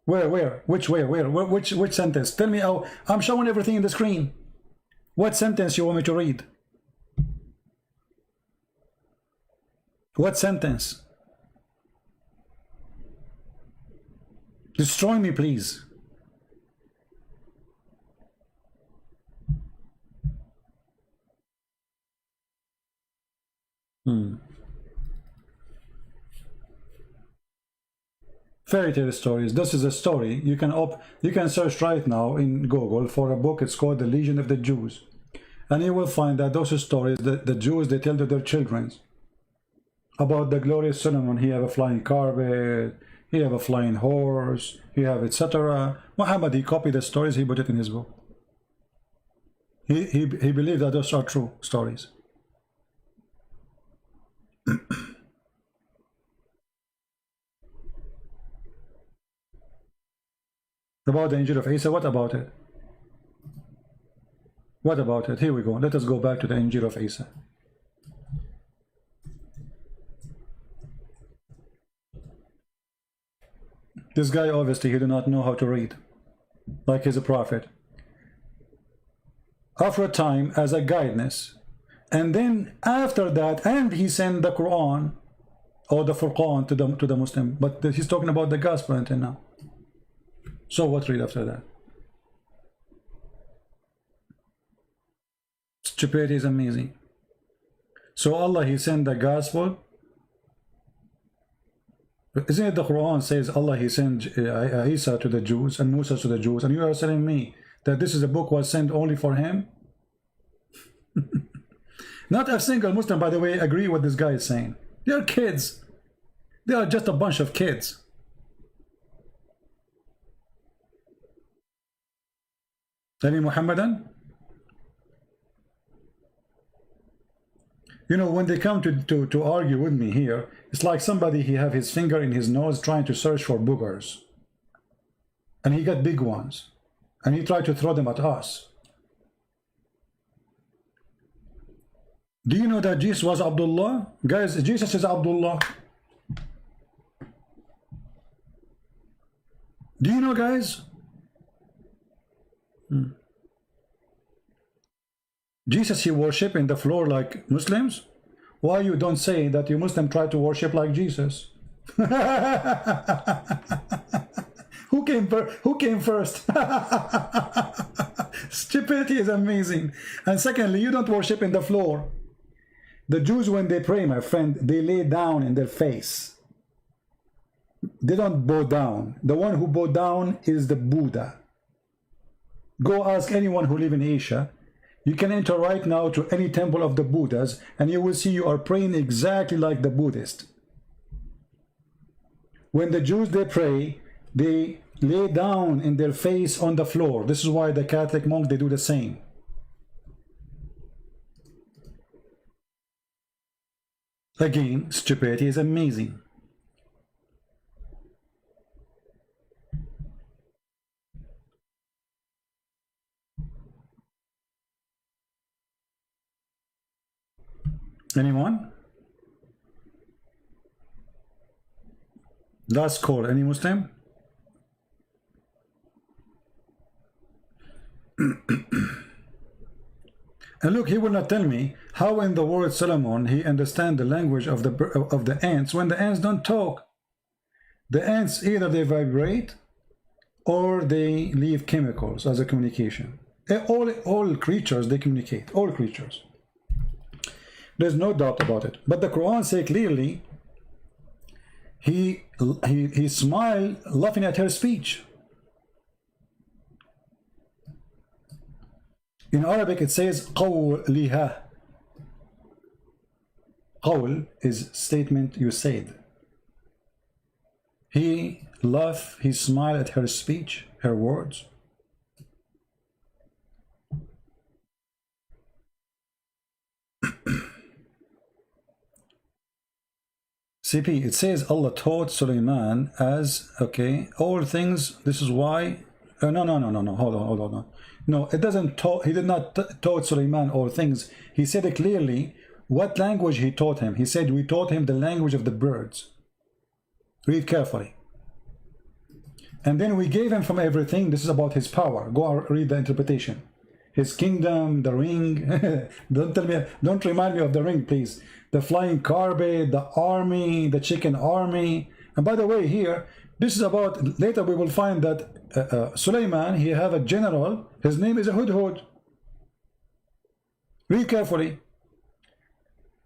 Where? Which sentence? Tell me how. I'm showing everything in the screen. What sentence you want me to read? What sentence? Destroy me, please. Fairy tale stories. This is a story. You can search right now in Google for a book. It's called The Legion of the Jews, and you will find that those stories that the Jews, they tell to their children about the glorious Solomon. He have a flying carpet, he have a flying horse, he have etc. Muhammad, he copied the stories, he put it in his book. He believed that those are true stories. About the Injil of Isa, what about it? What about it? Here we go. Let us go back to the Injil of Isa. This guy, obviously, he did not know how to read, like he's a prophet. After a time, as a guidance, and then after that, and he sent the Quran or the Furqan to the Muslim. But he's talking about the gospel until now. So what read after that? Stupidity is amazing. So Allah, he sent the gospel. Isn't it the Quran says Allah, he sent Isa to the Jews and Musa to the Jews, and you are telling me that this is a book was sent only for him? Not a single Muslim, by the way, agree what this guy is saying. They are kids. They are just a bunch of kids. Any Muhammadan? You know, when they come to argue with me here, it's like somebody, he have his finger in his nose trying to search for boogers. And he got big ones. And he tried to throw them at us. Do you know that Jesus was Abdullah? Guys, Jesus is Abdullah. Do you know, guys? Jesus, he worship in the floor like Muslims. Why you don't say that you Muslim try to worship like Jesus? Who came first? Stupidity is amazing. And secondly, you don't worship in the floor. The Jews, when they pray, my friend, they lay down in their face. They don't bow down. The one who bow down is the Buddha. Go ask anyone who live in Asia. You can enter right now to any temple of the Buddhas, and you will see you are praying exactly like the Buddhist. When the Jews, they pray, they lay down in their face on the floor. This is why the Catholic monks, they do the same. Again, stupidity is amazing. Anyone? Last call. Any Muslim? And look, he will not tell me how in the world Solomon, he understand the language of the ants when the ants don't talk. The ants, either they vibrate or they leave chemicals as a communication. All creatures, they communicate. All creatures. There's no doubt about it. But the Quran says clearly, he smiled laughing at her speech. In Arabic it says قولها. قول is statement you said. He laughed, he smiled at her speech, her words. CP, it says Allah taught Sulaiman as, okay, all things, this is why, no, hold on. No, it doesn't taught, he did not taught Sulaiman all things. He said it clearly, what language he taught him. He said, we taught him the language of the birds. Read carefully. And then we gave him from everything. This is about his power. Go read the interpretation. His kingdom, the ring. Don't remind me of the ring, please. The flying carpet, the army, the chicken army. And by the way, here, this is about, later we will find that Sulaiman, he have a general, his name is a Hudhud. Read carefully.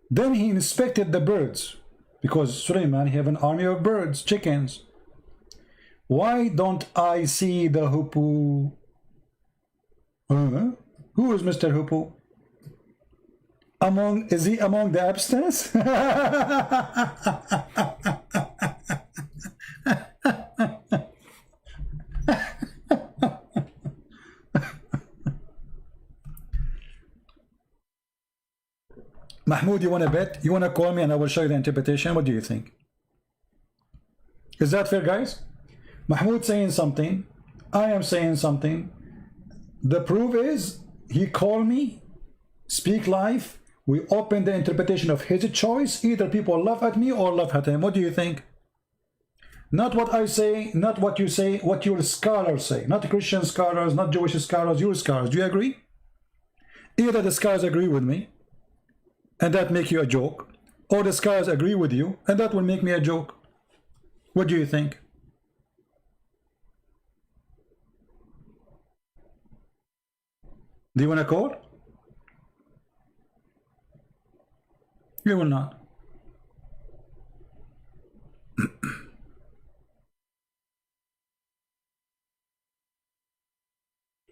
Then he inspected the birds, because Sulaiman, he have an army of birds, chickens. Why don't I see the hoopoe? Who is Mr. Hoopoe? Is he among the abstinence? Mahmoud, you want to bet? You want to call me and I will show you the interpretation? What do you think? Is that fair, guys? Mahmoud saying something, I am saying something. The proof is, he called me, speak live, we open the interpretation of his choice. Either people laugh at me or laugh at him. What do you think? Not what I say, not what you say, what your scholars say. Not Christian scholars, not Jewish scholars, your scholars. Do you agree? Either the scholars agree with me, and that make you a joke, or the scholars agree with you, and that will make me a joke. What do you think? Do you want to call? You will not.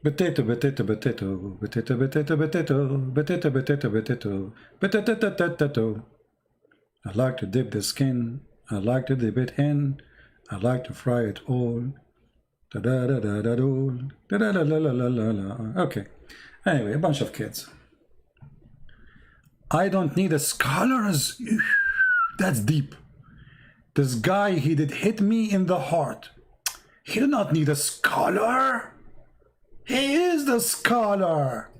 Potato, potato, potato, potato, potato, potato, potato, potato, potato, potato, potato. I like to dip the skin. I like to dip it in. I like to fry it all. Da da da da da da da da la la la la la. Okay. Anyway, a bunch of kids. I don't need a scholars. That's deep. This guy, he did hit me in the heart. He did not need a scholar. He is the scholar.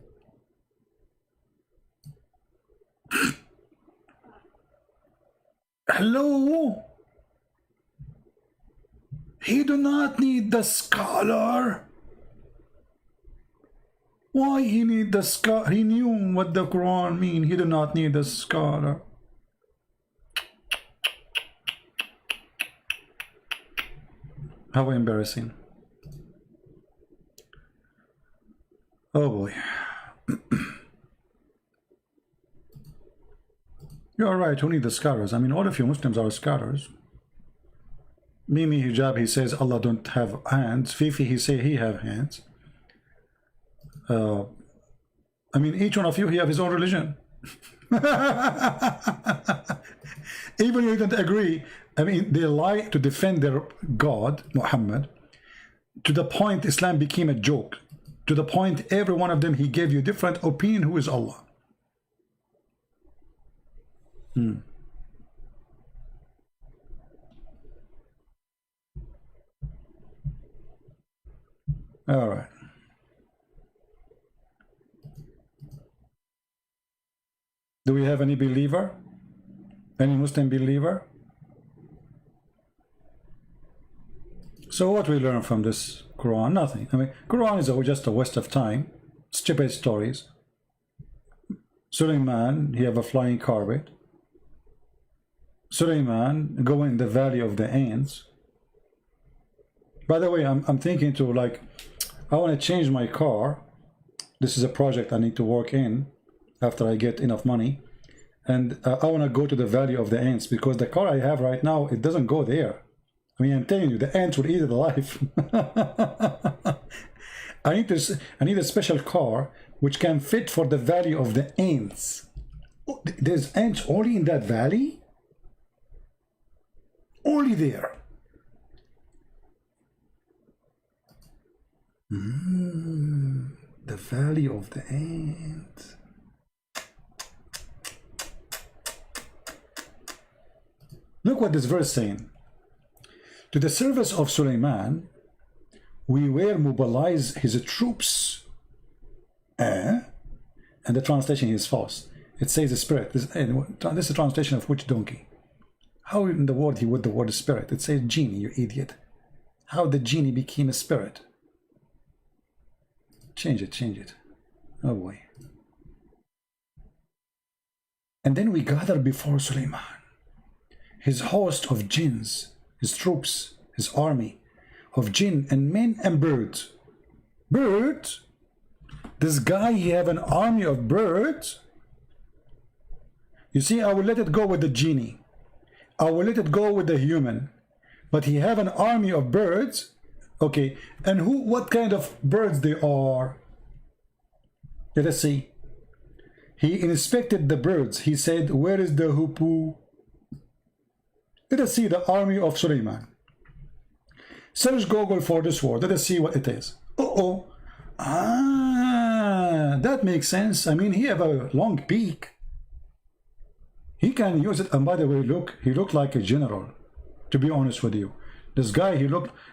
Hello? He do not need the scholar. Why he need the scholar? He knew what the Quran mean. He did not need the scholar. How embarrassing. Oh boy. You're right, who need the scholars? I mean, all of you Muslims are scholars. Mimi Hijab, he says Allah don't have hands. Fifi, he say he have hands. I mean, each one of you, he have his own religion. Even you don't agree. I mean, they lie to defend their God, Muhammad, to the point Islam became a joke. To the point every one of them, he gave you different opinion who is Allah. All right. Do we have any believer? Any Muslim believer? So what we learn from this Quran? Nothing. I mean, Quran is just a waste of time. Stupid stories. Sulaiman, he have a flying carpet. Sulaiman go in the valley of the ants. By the way, I'm thinking to, like, I want to change my car. This is a project I need to work in after I get enough money. And I want to go to the valley of the ants because the car I have right now, it doesn't go there. I mean, I'm telling you, the ants will eat it alive. I need a special car which can fit for the value of the ants. Oh, there's ants only in that valley? Only there. The valley of the ants. Look what this verse is saying. To the service of Sulaiman, we will mobilize his troops. And the translation is false. It says the spirit. This is a translation of which donkey? How in the world he would the word spirit? It says genie, you idiot. How the genie became a spirit? Change it, change it. Oh boy. And then we gather before Sulaiman, his host of jinns, his troops, his army of jinn and men and birds. Birds? This guy, he have an army of birds? You see, I will let it go with the genie. I will let it go with the human. But he have an army of birds. Okay, and what kind of birds they are? Let us see. He inspected the birds. He said, where is the hoopoe? Let us see the army of Sulaiman. Search Google for this word. Let us see what it is. Uh-oh. Ah, that makes sense. I mean, he have a long beak. He can use it. And by the way, look, he looked like a general, to be honest with you. This guy,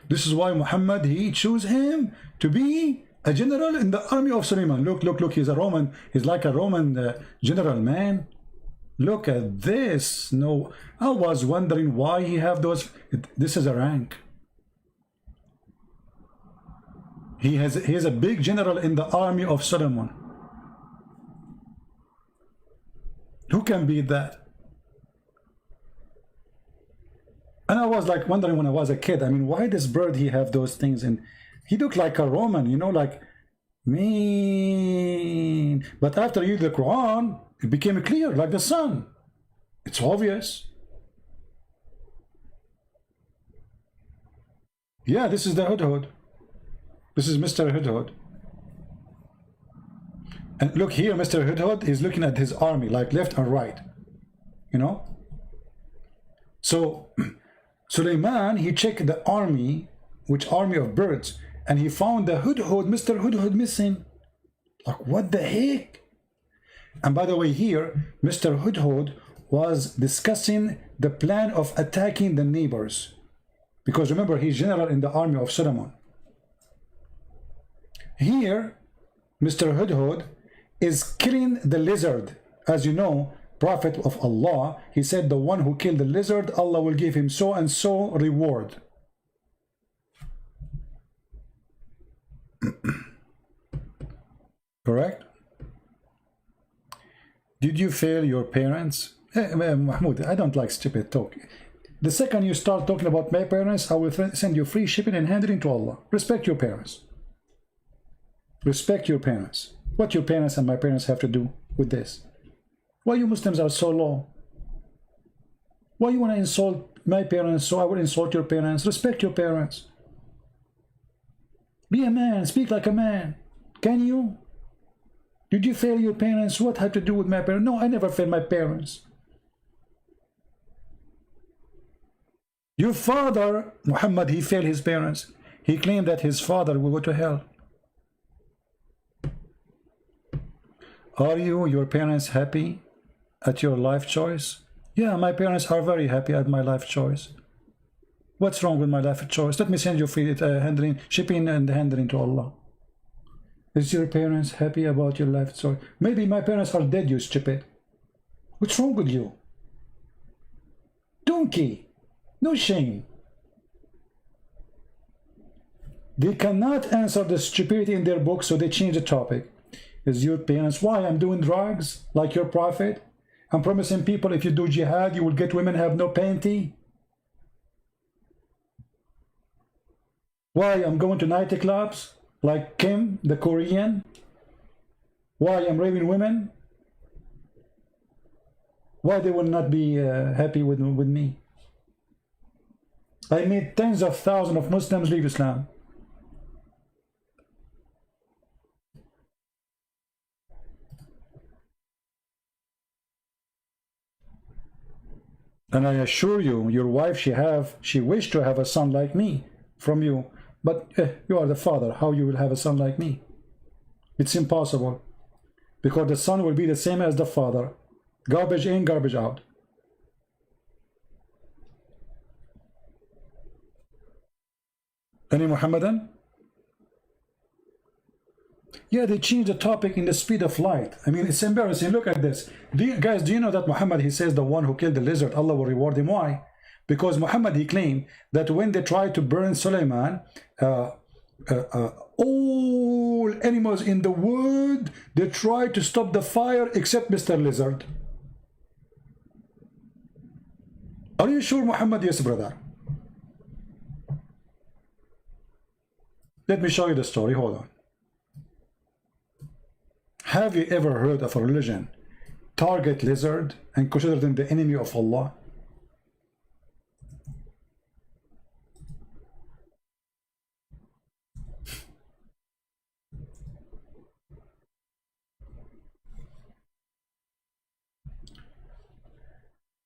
this is why Muhammad, he chose him to be a general in the army of Sulaiman. Look, look, look, he's like a Roman general, man. Look at this. No, I was wondering why he have those. This is a rank. He is a big general in the army of Solomon. Who can beat that? And I was like wondering when I was a kid, I mean, why this bird, he have those things? And he looked like a Roman, you know, like, mean. But after you read the Quran, it became clear, like the sun. It's obvious. Yeah, this is the Hudhud. This is Mr. Hudhud. And look here, Mr. Hudhud is looking at his army, like left and right. You know? So, Sulaiman, he checked the army, which army of birds, and he found the Hudhud, Mr. Hudhud missing. Like, what the heck? And by the way, here, Mr. Hudhud was discussing the plan of attacking the neighbors. Because remember, he's general in the army of Solomon. Here, Mr. Hudhud is killing the lizard. As you know, Prophet of Allah, he said the one who killed the lizard, Allah will give him so and so reward. Correct? Did you fail your parents? Mahmoud, I don't like stupid talk. The second you start talking about my parents, I will send you free shipping and handling to Allah. Respect your parents. Respect your parents. What your parents and my parents have to do with this? Why you Muslims are so low? Why you want to insult my parents so I will insult your parents? Respect your parents. Be a man. Speak like a man. Can you? Did you fail your parents? What had to do with my parents? No, I never failed my parents. Your father, Muhammad, he failed his parents. He claimed that his father will go to hell. Are you, your parents, happy at your life choice? Yeah, my parents are very happy at my life choice. What's wrong with my life choice? Let me send you free shipping and handling to Allah. Is your parents happy about your life choice? Maybe my parents are dead, you stupid. What's wrong with you? Donkey. No shame. They cannot answer the stupidity in their book, so they change the topic. Is your parents, why I'm doing drugs like your prophet? I'm promising people if you do jihad, you will get women have no panty. Why I'm going to nightclubs like Kim, the Korean? Why I'm raping women? Why they will not be happy with me? I made tens of thousands of Muslims leave Islam. And I assure you, your wife, she wished to have a son like me from you. But you are the father. How you will have a son like me? It's impossible. Because the son will be the same as the father. Garbage in, garbage out. Any Muhammadan? Yeah, they changed the topic in the speed of light. I mean, it's embarrassing. Look at this. Guys, do you know that Muhammad, he says the one who killed the lizard, Allah will reward him? Why? Because Muhammad, he claimed that when they tried to burn Sulaiman, all animals in the world, they tried to stop the fire except Mr. Lizard. Are you sure, Muhammad? Yes, brother. Let me show you the story. Hold on. Have you ever heard of a religion target lizard and consider them the enemy of Allah?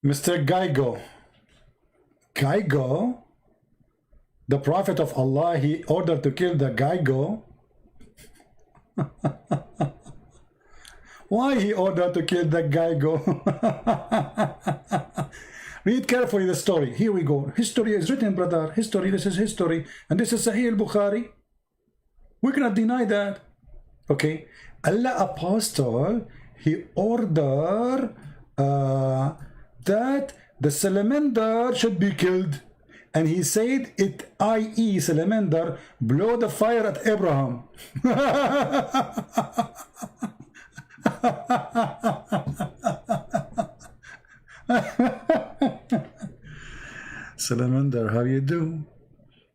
Mr. Geigo, the prophet of Allah, he ordered to kill the Geigo. Why he ordered to kill the Geigo? Read carefully the story. Here we go. History is written, brother. History, this is history. And this is Sahih al-Bukhari. We cannot deny that. Okay. Allah apostle, he ordered that the salamander should be killed. And he said, it, i.e. salamander, blow the fire at Abraham. Salamander, how you do?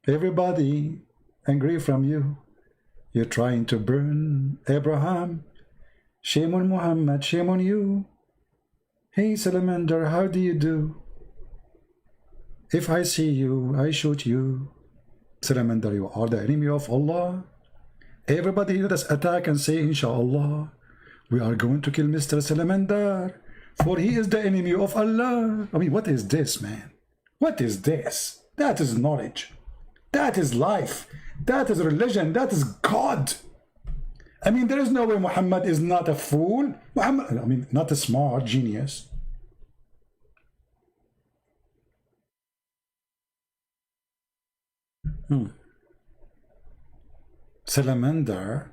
Everybody angry from you. You're trying to burn Abraham. Shame on Muhammad, shame on you. Hey salamander, how do you do? If I see you, I shoot you. Salamander, you are the enemy of Allah. Everybody let us attack and say, Inshallah, we are going to kill Mr. Salamander, for he is the enemy of Allah. I mean, what is this, man? What is this? That is knowledge. That is life. That is religion. That is God. I mean, there is no way Muhammad is not a fool. Muhammad, I mean, not a smart genius. Salamander.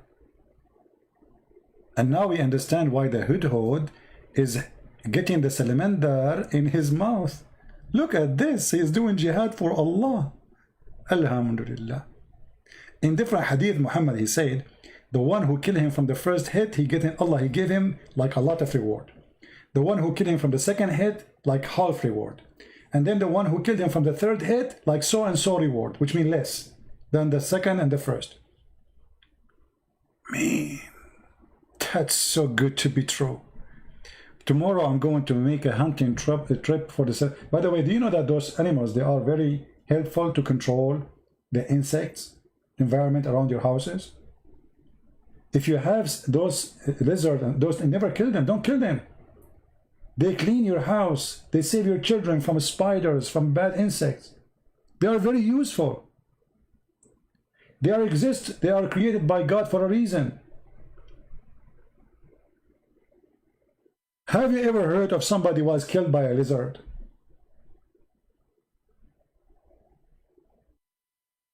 And now we understand why the Hudhud is getting the salamander in his mouth. Look at this. He is doing jihad for Allah. Alhamdulillah. In different hadith, Muhammad, he said, the one who killed him from the first hit, he gave him like a lot of reward. The one who killed him from the second hit, like half reward. And then the one who killed him from the third hit, like so and so reward, which means less than the second and the first. Man, that's so good to be true. Tomorrow I'm going to make a hunting trip for the... By the way, do you know that those animals, they are very helpful to control the insects, environment around your houses? If you have those lizards and those, never kill them, don't kill them. They clean your house. They save your children from spiders, from bad insects. They are very useful. They are created by God for a reason. Have you ever heard of somebody was killed by a lizard?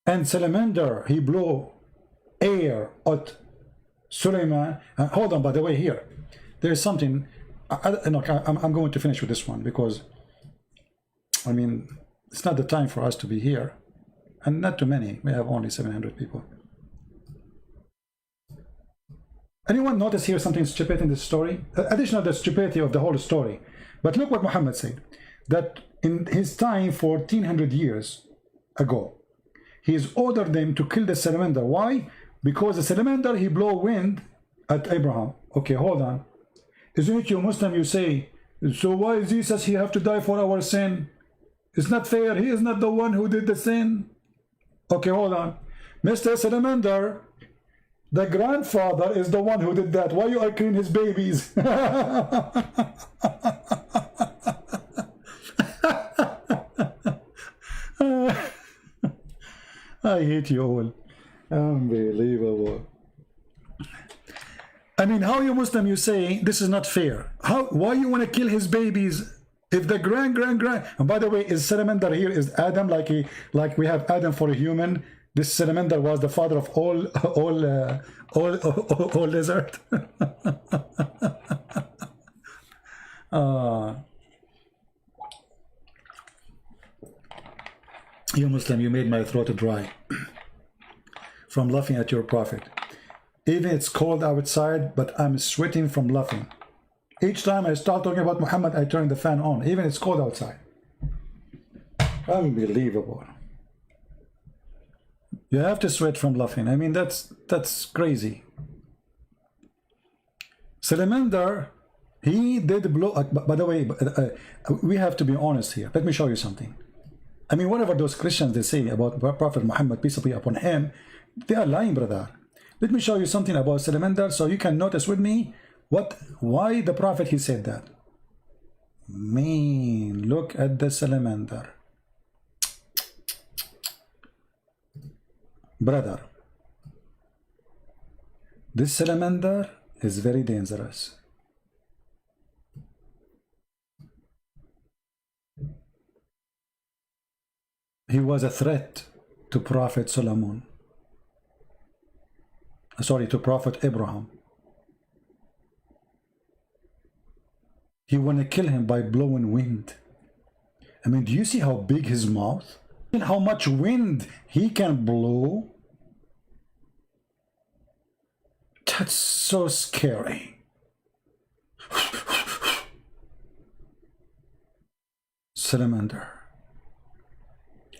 And salamander, he blew air at Sulaiman. Hold on, by the way, here. There's something. I'm going to finish with this one because, I mean, it's not the time for us to be here. And not too many. We have only 700 people. Anyone notice here something stupid in this story? Additional to the stupidity of the whole story. But look what Muhammad said. That in his time, 1400 years ago, he's ordered them to kill the salamander. Why? Because the salamander, he blow wind at Abraham. Okay, hold on. Isn't it you Muslim, you say, so why Jesus, he have to die for our sin? It's not fair. He is not the one who did the sin. Okay, hold on. Mr. Salamander, the grandfather is the one who did that. Why you are killing his babies? I hate you all. Unbelievable. I mean, how you Muslim, you say this is not fair? Why you want to kill his babies if the grand and by the way, is salamander here is Adam, like we have Adam for a human? This salamander was the father of all lizard. You Muslim, you made my throat dry from laughing at your prophet. Even it's cold outside, but I'm sweating from laughing. Each time I start talking about Muhammad, I turn the fan on. Even it's cold outside. Unbelievable. You have to sweat from laughing. I mean, that's crazy. Salamander, he did blow. By the way, we have to be honest here. Let me show you something. I mean, whatever those Christians they say about Prophet Muhammad, peace be upon him, they are lying, brother. Let me show you something about salamander so you can notice with me why the Prophet he said that. Man, look at the salamander. Brother, this salamander is very dangerous. He was a threat to Prophet Solomon. Sorry, to Prophet Abraham. He want to kill him by blowing wind. I mean, do you see how big his mouth? And how much wind he can blow? That's so scary. Salamander.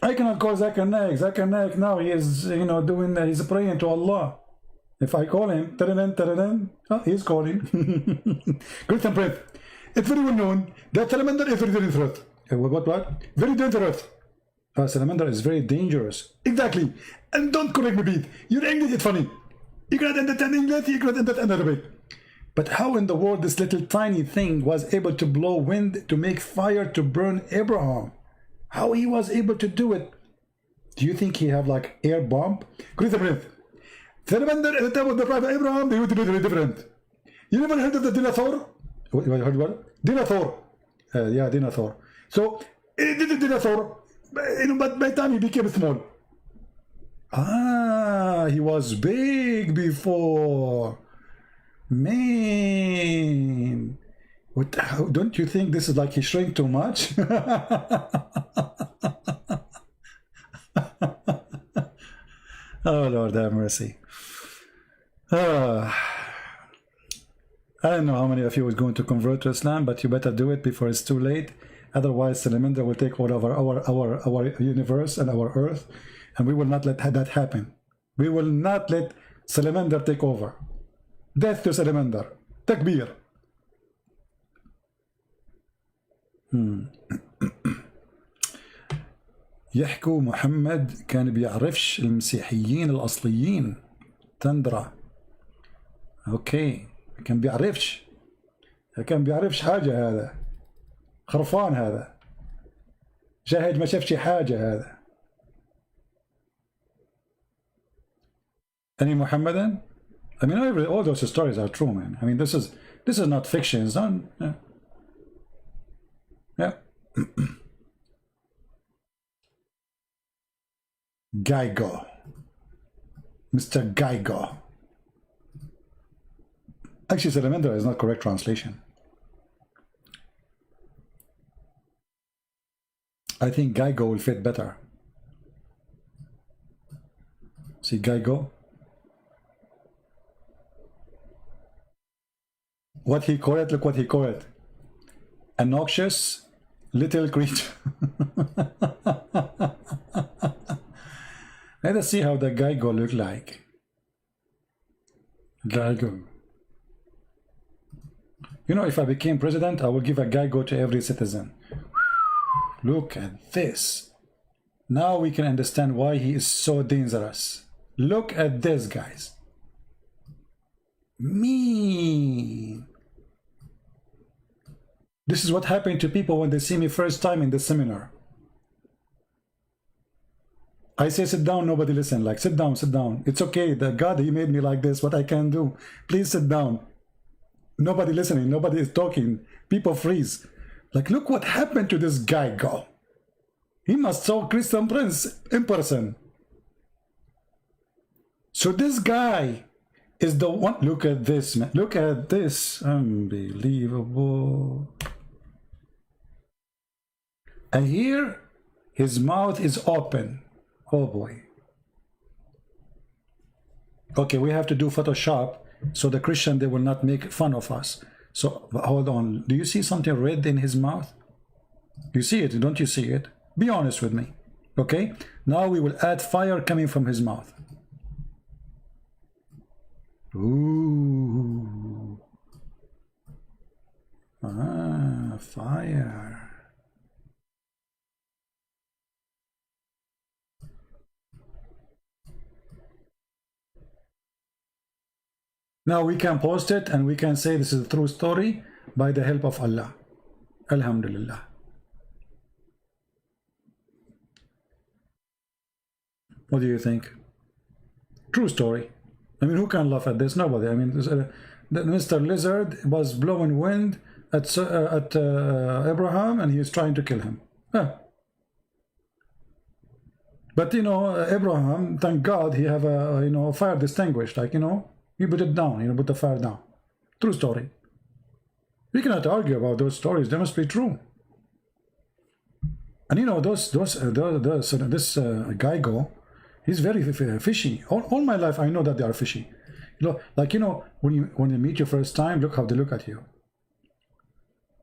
I cannot call Zakir Naik. Zakir Naik now he is, he's praying to Allah. If I call him, he's calling. Great and breath. It's very well known that salamander is very dangerous. What? Very dangerous. Salamander is very dangerous. Exactly. And don't correct me, Pete. Your English is funny. You cannot understand English, you cannot understand Arabic. But how in the world this little tiny thing was able to blow wind to make fire to burn Abraham? How he was able to do it? Do you think he have like air bomb? Great and breath. Salamander at the time of the Prophet Abraham, they would be very different. You never heard of the dinosaur? What heard what? Dinosaur. Yeah, dinosaur. So, it did a dinosaur, but by the time he became small. He was big before. Man. Don't you think this is like he shrank too much? Oh, Lord have mercy. I don't know how many of you is going to convert to Islam, but you better do it before it's too late. Otherwise, Salamander will take over our universe and our earth, and we will not let that happen. We will not let Salamander take over. Death to Salamander. Takbir. يحكوا محمد كان بيعرفش المسيحيين الأصليين تندرة. أوكي كان بيعرفش حاجة هذا خرفان هذا شاهد ما شافش حاجة هذا. Any Muhammadan? I mean, all those stories are true, man. I mean, this is not fiction. It's not. Yeah. Geigo. Mr. Geigo. Actually, Salamander is not correct translation. I think Geigo will fit better. See Geigo? What he called it, look what he called it. A noxious little creature. Let us see how the Geigo look like. Geigo. You know, if I became president, I will give a Geigo to every citizen. Look at this. Now we can understand why he is so dangerous. Look at this, guys. Mean. This is what happened to people when they see me first time in the seminar. I say sit down, nobody listen. Like sit down, sit down. It's okay. The God, he made me like this. What I can do? Please sit down. Nobody listening. Nobody is talking. People freeze. Like look what happened to this guy. Go. He must saw Christian Prince in person. So this guy is the one. Look at this, man. Look at this. Unbelievable. And here, his mouth is open. Oh boy. Okay, we have to do Photoshop so the Christian, they will not make fun of us. So hold on. Do you see something red in his mouth? You see it, don't you see it? Be honest with me. Okay, now we will add fire coming from his mouth. Ooh. Ah, fire. Now we can post it and we can say this is a true story by the help of Allah. Alhamdulillah. What do you think? True story. I mean, who can laugh at this? Nobody. I mean, Mr. Lizard was blowing wind at Abraham and he is trying to kill him. Huh. But you know, Abraham, thank God, he have a fire distinguished. Like he put it down. Put the fire down. True story. We cannot argue about those stories. They must be true. And this guy he's very fishy. All my life I know that they are fishy. Like when you meet you first time, look how they look at you.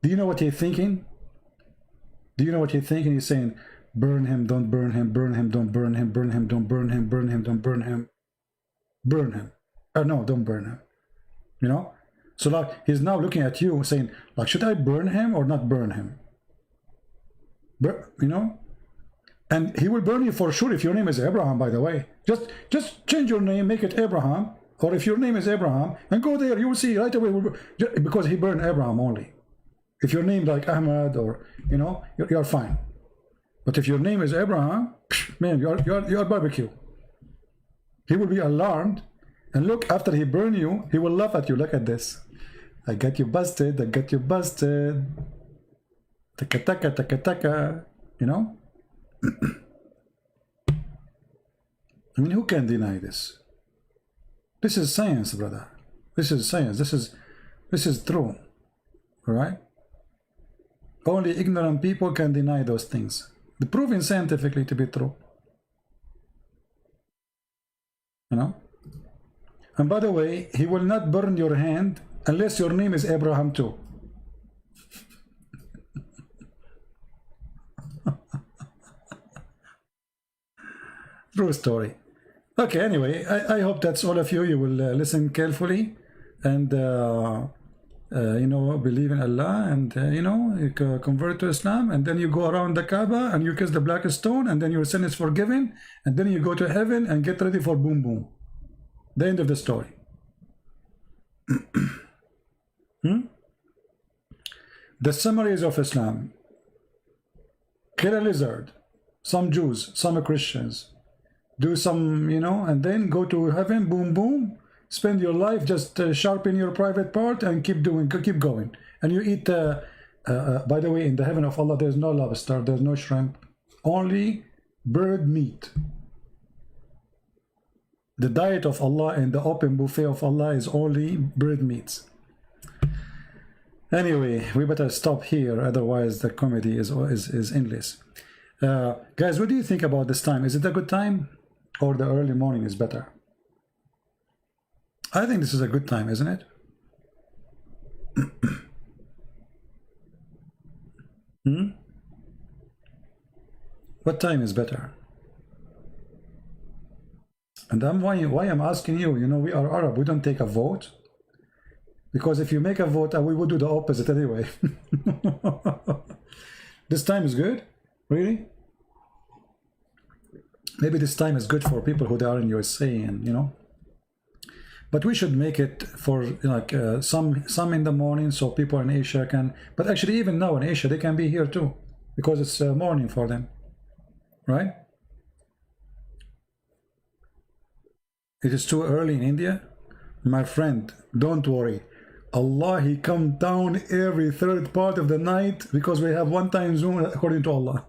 Do you know what he's thinking? Do you know what he's thinking? He's saying, burn him, don't burn him, burn him, don't burn him, burn him, don't burn him, burn him, don't burn him, burn him. No, don't burn him. So like he's now looking at you saying, like, should I burn him or not burn him? And he will burn you for sure if your name is Abraham, by the way. Just change your name, make it Abraham, or if your name is Abraham, and go there, you will see right away, because he burned Abraham only. If your name like Ahmed or, you're fine. But if your name is Abraham, man, you're barbecue. He will be alarmed, and look, after he burn you, he will laugh at you. Look at this. I got you busted, I got you busted. Taka taka taka taka, I mean, who can deny this? This is science, brother. This is science. This is true. All right? Only ignorant people can deny those things. They're proven scientifically to be true. And by the way, he will not burn your hand unless your name is Abraham too. True story. Okay, anyway, I hope that's all of you. You will listen carefully and, believe in Allah and, you convert to Islam, and then you go around the Kaaba and you kiss the black stone, and then your sin is forgiven, and then you go to heaven and get ready for boom boom. The end of the story. The summaries of Islam. Kill a lizard. Some Jews, some Christians. Do some, and then go to heaven, boom, boom. Spend your life, just sharpen your private part and keep going. And you eat, by the way, in the heaven of Allah, there's no lobster, there's no shrimp, only bird meat. The diet of Allah and the open buffet of Allah is only bird meats. Anyway, we better stop here, otherwise the comedy is endless. Guys, what do you think about this time? Is it a good time? Or the early morning is better? I think this is a good time, isn't it? What time is better? And why I'm asking you, we are Arab, we don't take a vote. Because if you make a vote, we would do the opposite anyway. This time is good? Really? Maybe this time is good for people who are in USA, and you know. But we should make it for like some in the morning, so people in Asia can. But actually, even now in Asia, they can be here too, because it's morning for them, right? It is too early in India, my friend. Don't worry. Allah, He come down every third part of the night because we have one time zone according to Allah.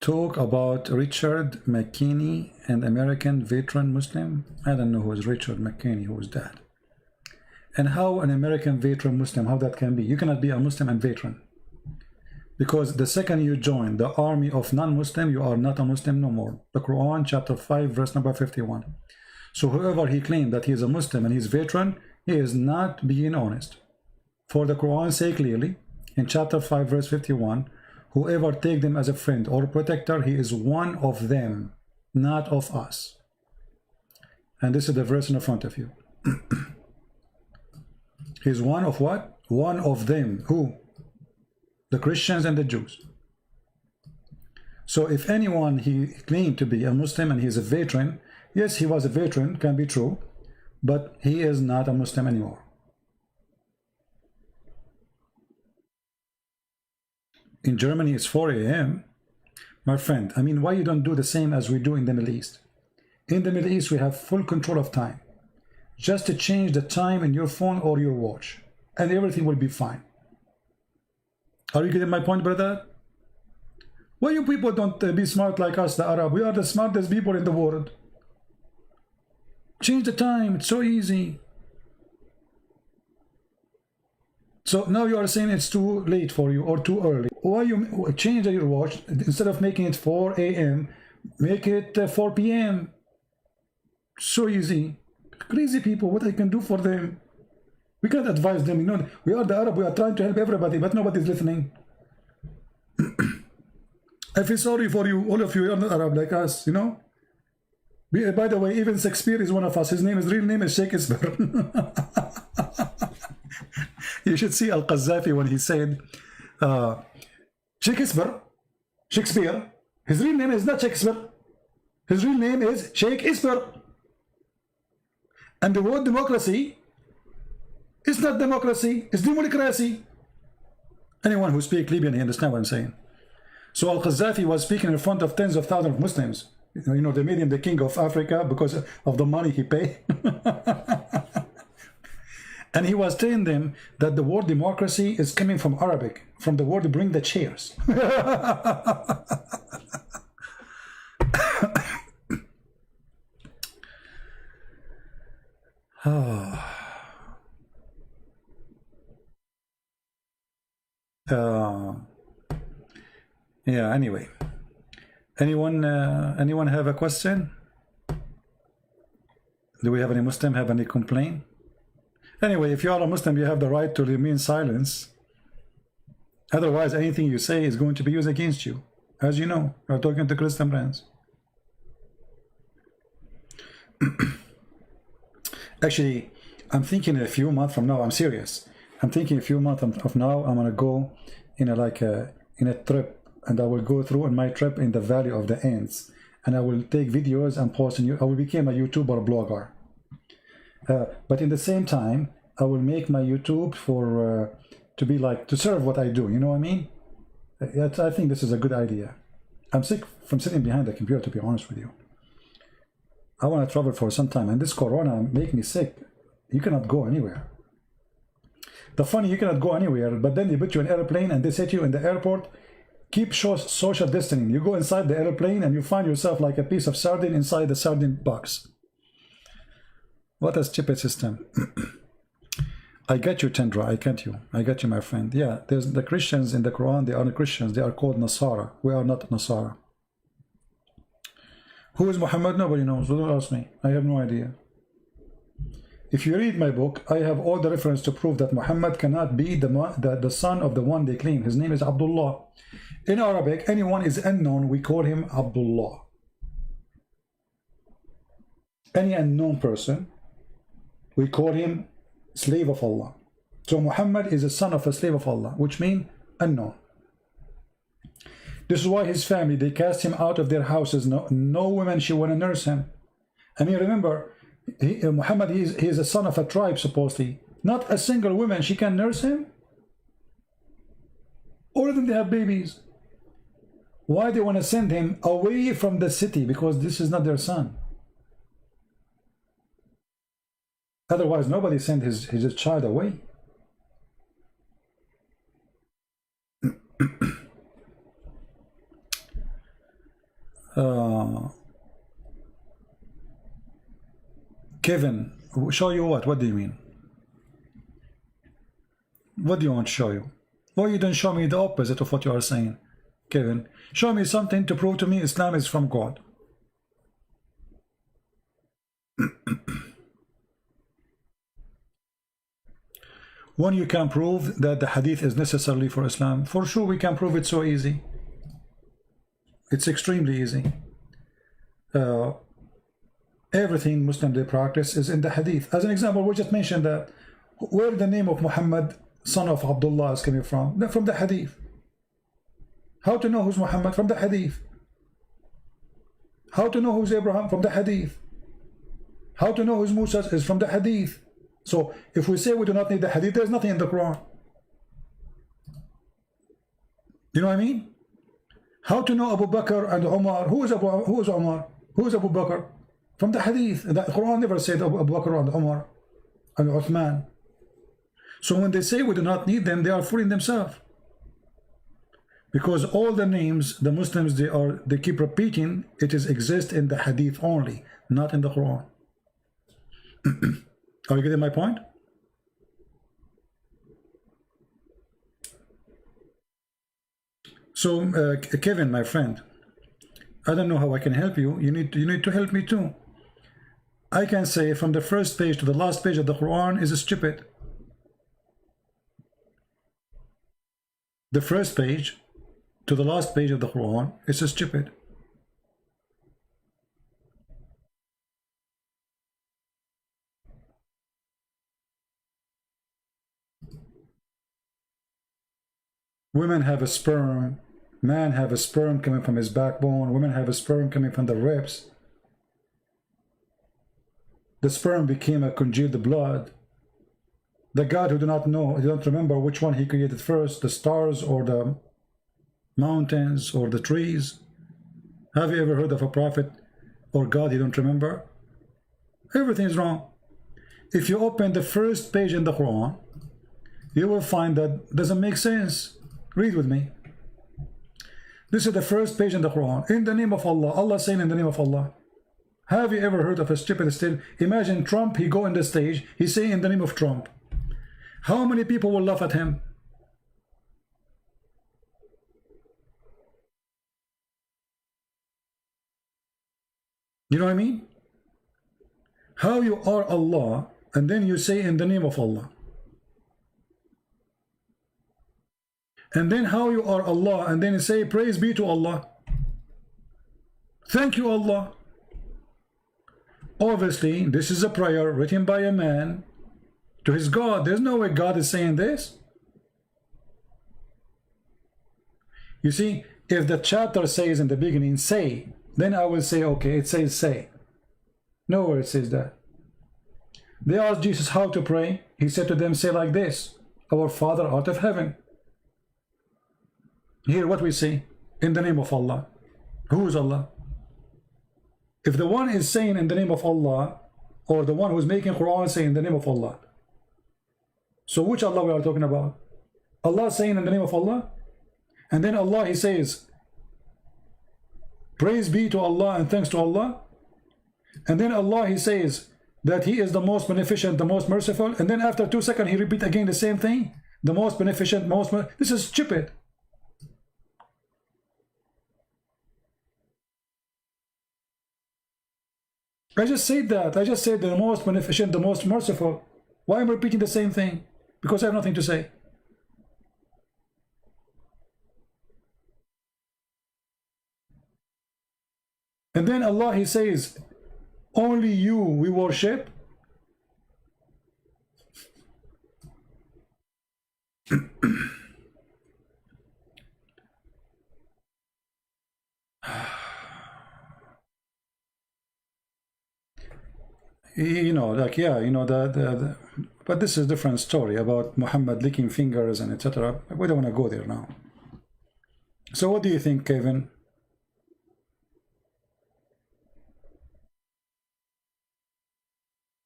Talk about Richard McKinney, an American veteran Muslim. I don't know who is Richard McKinney, who is that? And how an American veteran Muslim, how that can be? You cannot be a Muslim and veteran. Because the second you join the army of non-Muslim, you are not a Muslim no more. The Quran, chapter 5, verse number 51. So whoever he claimed that he is a Muslim and he's veteran, he is not being honest. For the Quran say clearly, in chapter 5, verse 51, whoever take them as a friend or protector, he is one of them, not of us. And this is the verse in the front of you. He is one of what? One of them. Who? The Christians and the Jews. So if anyone he claimed to be a Muslim and he is a veteran, yes, he was a veteran, can be true, but he is not a Muslim anymore. In Germany, it's 4 a.m. My friend, I mean, why you don't do the same as we do in the Middle East? In the Middle East, we have full control of time. Just to change the time in your phone or your watch, and everything will be fine. Are you getting my point, brother? Why you people don't be smart like us, the Arab? We are the smartest people in the world. Change the time, it's so easy. So now you are saying it's too late for you or too early. Why you change your watch? Instead of making it 4 a.m., make it 4 p.m. So easy. Crazy people, what I can do for them? We can't advise them, you know. We are the Arab, we are trying to help everybody, but nobody's listening. I feel sorry for you, all of you are not Arab like us, you know. By the way, even Shakespeare is one of us. His real name is Shakespeare. You should see Al-Qadhafi when he said, Shakespeare, his real name is not Shakespeare. His real name is Shakespeare. And the word democracy, it's not democracy, it's democracy. Anyone who speaks Libyan, he understands what I'm saying. So Al-Qadhafi was speaking in front of tens of thousands of Muslims. You know, they made him the king of Africa because of the money he paid. And he was telling them that the word democracy is coming from Arabic, from the word bring the chairs. Yeah, anyway. Anyone have a question? Do we have any Muslim have any complaint? Anyway, if you are a Muslim, you have the right to remain silent. Otherwise, anything you say is going to be used against you. As you know, you're talking to Christian friends. Actually, I'm thinking a few months from now, I'm serious. I'm thinking a few months of now, I'm gonna go in a trip, and I will go through on my trip in the Valley of the Ants, and I will take videos and post on you. I will become a YouTuber blogger. But in the same time, I will make my YouTube for to be like to serve what I do. You know what I mean? I think this is a good idea. I'm sick from sitting behind the computer, to be honest with you. I want to travel for some time, and this Corona make me sick. You cannot go anywhere. The funny, you cannot go anywhere, but then they put you in an airplane and they set you in the airport. Keep social distancing. You go inside the airplane and you find yourself like a piece of sardine inside the sardine box. What a stupid system. I get you, Tendra. I get you. I get you, my friend. Yeah, there's the Christians in the Quran. They are the Christians. They are called Nasara. We are not Nasara. Who is Muhammad? Nobody knows. Don't ask me. I have no idea. If you read my book, I have all the reference to prove that Muhammad cannot be the son of the one they claim. His name is Abdullah. In Arabic, anyone is unknown, we call him Abdullah. Any unknown person, we call him slave of Allah. So Muhammad is a son of a slave of Allah, which means unknown. This is why his family, they cast him out of their houses. No woman should want to nurse him. I mean, remember, Muhammad, he is a son of a tribe, supposedly. Not a single woman, she can nurse him? All of them, they have babies. Why they want to send him away from the city? Because this is not their son. Otherwise, nobody sent his child away. Kevin, show you what? What do you mean? What do you want to show you? Why you don't show me the opposite of what you are saying, Kevin? Show me something to prove to me Islam is from God. When you can prove that the hadith is necessarily for Islam, for sure we can prove it so easy. It's extremely easy. Everything Muslim they practice is in the hadith. As an example, we just mentioned that where the name of Muhammad, son of Abdullah, is coming from? From the hadith. How to know who's Muhammad? From the hadith. How to know who's Abraham? From the hadith. How to know who's Musa? Is from the hadith. So if we say we do not need the hadith, there's nothing in the Quran. You know what I mean? How to know Abu Bakr and Umar? Who is Umar? Who is Abu Bakr? From the hadith. The Quran never said Abu Bakr and Umar and Uthman. So when they say we do not need them, they are fooling themselves. Because all the names the Muslims they keep repeating, it is exist in the hadith only, not in the Quran. Are you getting my point? So Kevin, my friend, I don't know how I can help you. You need to help me too. I can say from the first page to the last page of the Quran is stupid. The first page to the last page of the Quran is stupid. Women have a sperm, man have a sperm coming from his backbone, women have a sperm coming from the ribs. The sperm became a congealed blood. The God who do not know, you don't remember which one he created first, the stars or the mountains or the trees. Have you ever heard of a prophet or God you don't remember? Everything is wrong. If you open the first page in the Quran, you will find that doesn't make sense. Read with me. This is the first page in the Quran. In the name of Allah. Allah saying in the name of Allah. Have you ever heard of a stupid still? Imagine Trump, he go on the stage, he say in the name of Trump. How many people will laugh at him? You know what I mean? How you are Allah and then you say in the name of Allah. And then how you are Allah and then you say praise be to Allah. Thank you Allah. Obviously this is a prayer written by a man to his God. There's no way God is saying this. You see, if the chapter says in the beginning say, then I will say okay, it says say. Nowhere it says that. They asked Jesus how to pray. He said to them, say like this, our Father art of heaven. Here what we say, in the name of Allah. Who is Allah? If the one is saying in the name of Allah, or the one who is making Quran saying in the name of Allah, so which Allah we are talking about? Allah saying in the name of Allah, and then Allah he says praise be to Allah and thanks to Allah, and then Allah he says that he is the most beneficent, the most merciful, and then after 2 seconds he repeat again the same thing, the most beneficent, this is stupid. I just said that. I just said the most beneficent, the most merciful. Why am I repeating the same thing? Because I have nothing to say. And then Allah he says, only you we worship. you know, like, yeah, you know, but this is a different story about Muhammad licking fingers and etc. We don't want to go there now. So what do you think, Kevin?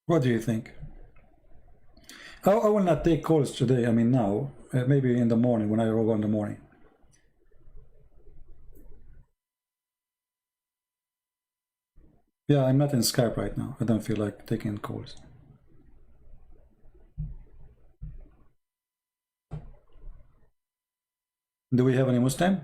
What do you think? I will not take calls today. I mean, now, maybe in the morning when I roll on the morning. Yeah, I'm not in Skype right now. I don't feel like taking calls. Do we have any Muslim?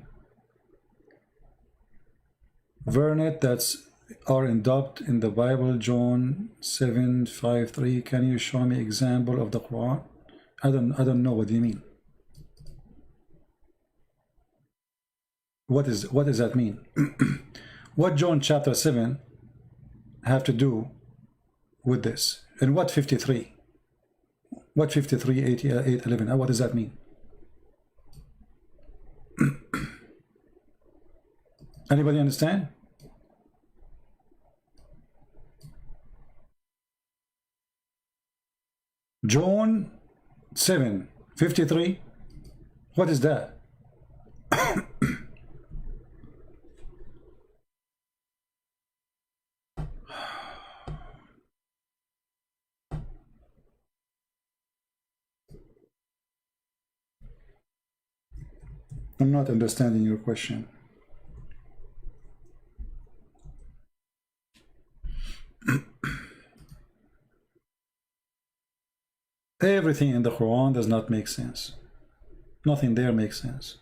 Vernet, that's are adopted in the Bible, John 7:5-3. Can you show me example of the Quran? I don't know what you mean. What does that mean? What John chapter 7 have to do with this? And what 53? What 53, 8, 11? What does that mean? Anybody understand? John 7:53. What is that? I'm not understanding your question. Everything in the Quran does not make sense. Nothing there makes sense.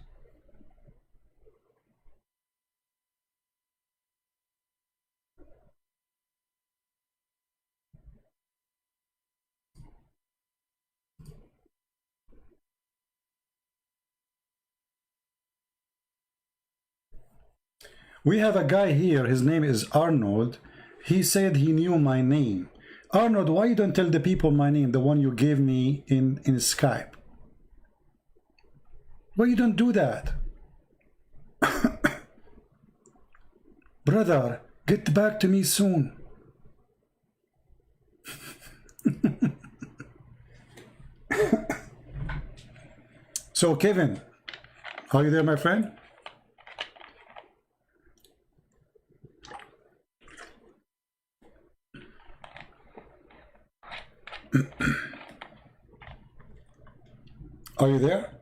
We have a guy here, his name is Arnold. He said he knew my name. Arnold, why you don't tell the people my name, the one you gave me in Skype? Why you don't do that? Brother, get back to me soon. So Kevin, are you there, my friend? Are you there?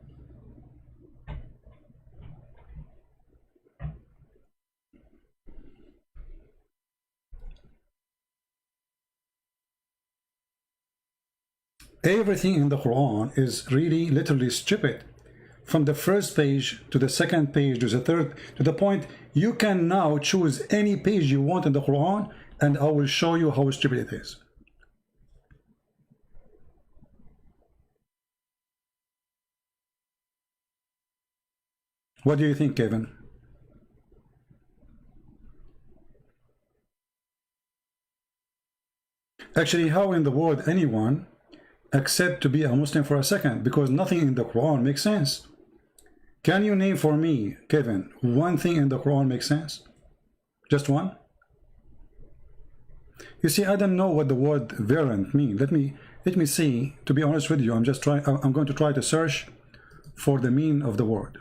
Everything in the Quran is really literally stupid. From the first page to the second page to the third, to the point you can now choose any page you want in the Quran, and I will show you how stupid it is. What do you think, Kevin? Actually, how in the world anyone accept to be a Muslim for a second? Because nothing in the Quran makes sense. Can you name for me, Kevin, one thing in the Quran makes sense? Just one? You see, I don't know what the word variant means. Let me see. To be honest with you, I'm going to try to search for the meaning of the word.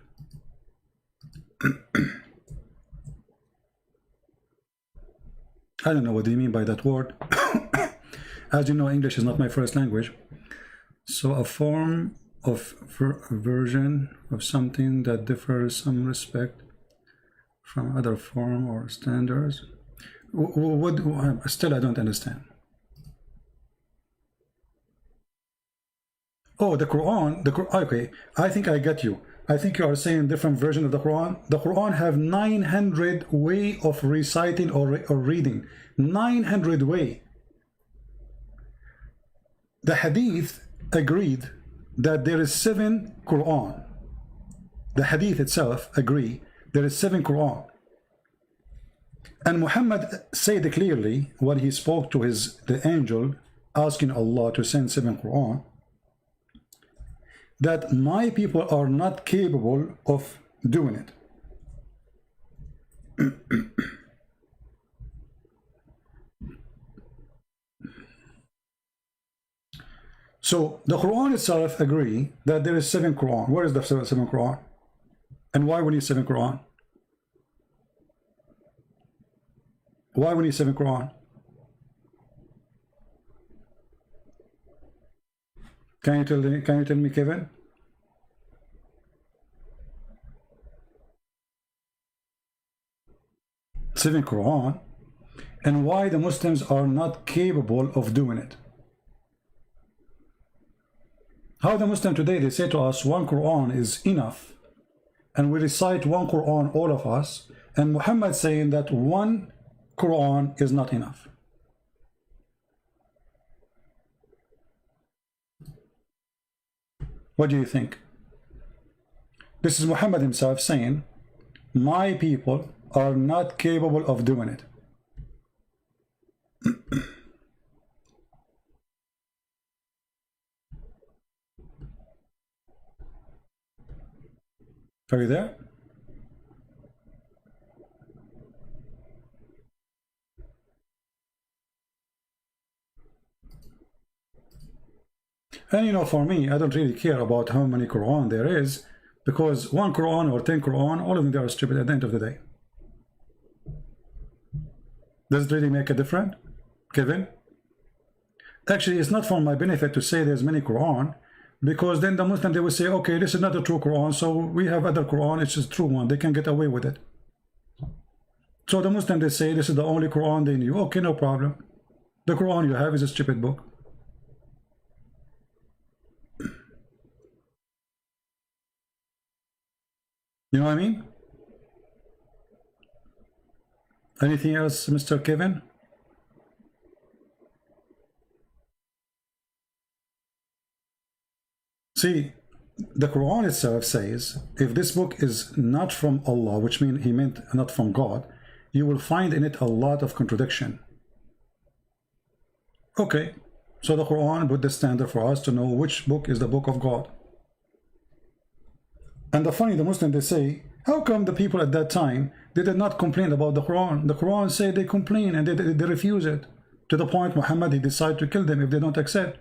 I don't know what they mean by that word. As you know, English is not my first language. So a form of version of something that differs some respect from other form or standards. Still I don't understand. Oh, the Quran, okay, I think I get you. I think you are saying different version of the Quran. The Quran have 900 way of reciting or reading. 900 way. The Hadith agreed that there is 7 Quran. The Hadith itself agree there is 7 Quran. And Muhammad said clearly when he spoke to the angel asking Allah to send 7 Quran, that my people are not capable of doing it. So the Quran itself agree that there is 7 Quran. Where is the 7 Quran? And why we need 7 Quran? Why we need 7 Quran? Can you tell me, Kevin? Seven Quran, and why the Muslims are not capable of doing it. How the Muslim today, they say to us, 1 Quran is enough, and we recite 1 Quran, all of us, and Muhammad saying that 1 Quran is not enough. What do you think? This is Muhammad himself saying, my people are not capable of doing it. Are you there? And you know, for me, I don't really care about how many Quran there is, because 1 Quran or 10 Quran, all of them, they are stupid at the end of the day. Does it really make a difference, Kevin? Actually, it's not for my benefit to say there's many Quran, because then the Muslim, they will say, okay, this is not a true Quran, so we have other Quran, it's a true one, they can get away with it. So the Muslim, they say this is the only Quran they knew. Okay, no problem. The Quran you have is a stupid book. You know what I mean? Anything else, Mr. Kevin? See, the Quran itself says, if this book is not from Allah, which means he meant not from God, you will find in it a lot of contradiction. Okay, so the Quran put the standard for us to know which book is the book of God. And the funny, the Muslim, they say, how come the people at that time, they did not complain about the Quran? The Quran say they complain and they refuse it. To the point Muhammad, he decided to kill them if they don't accept.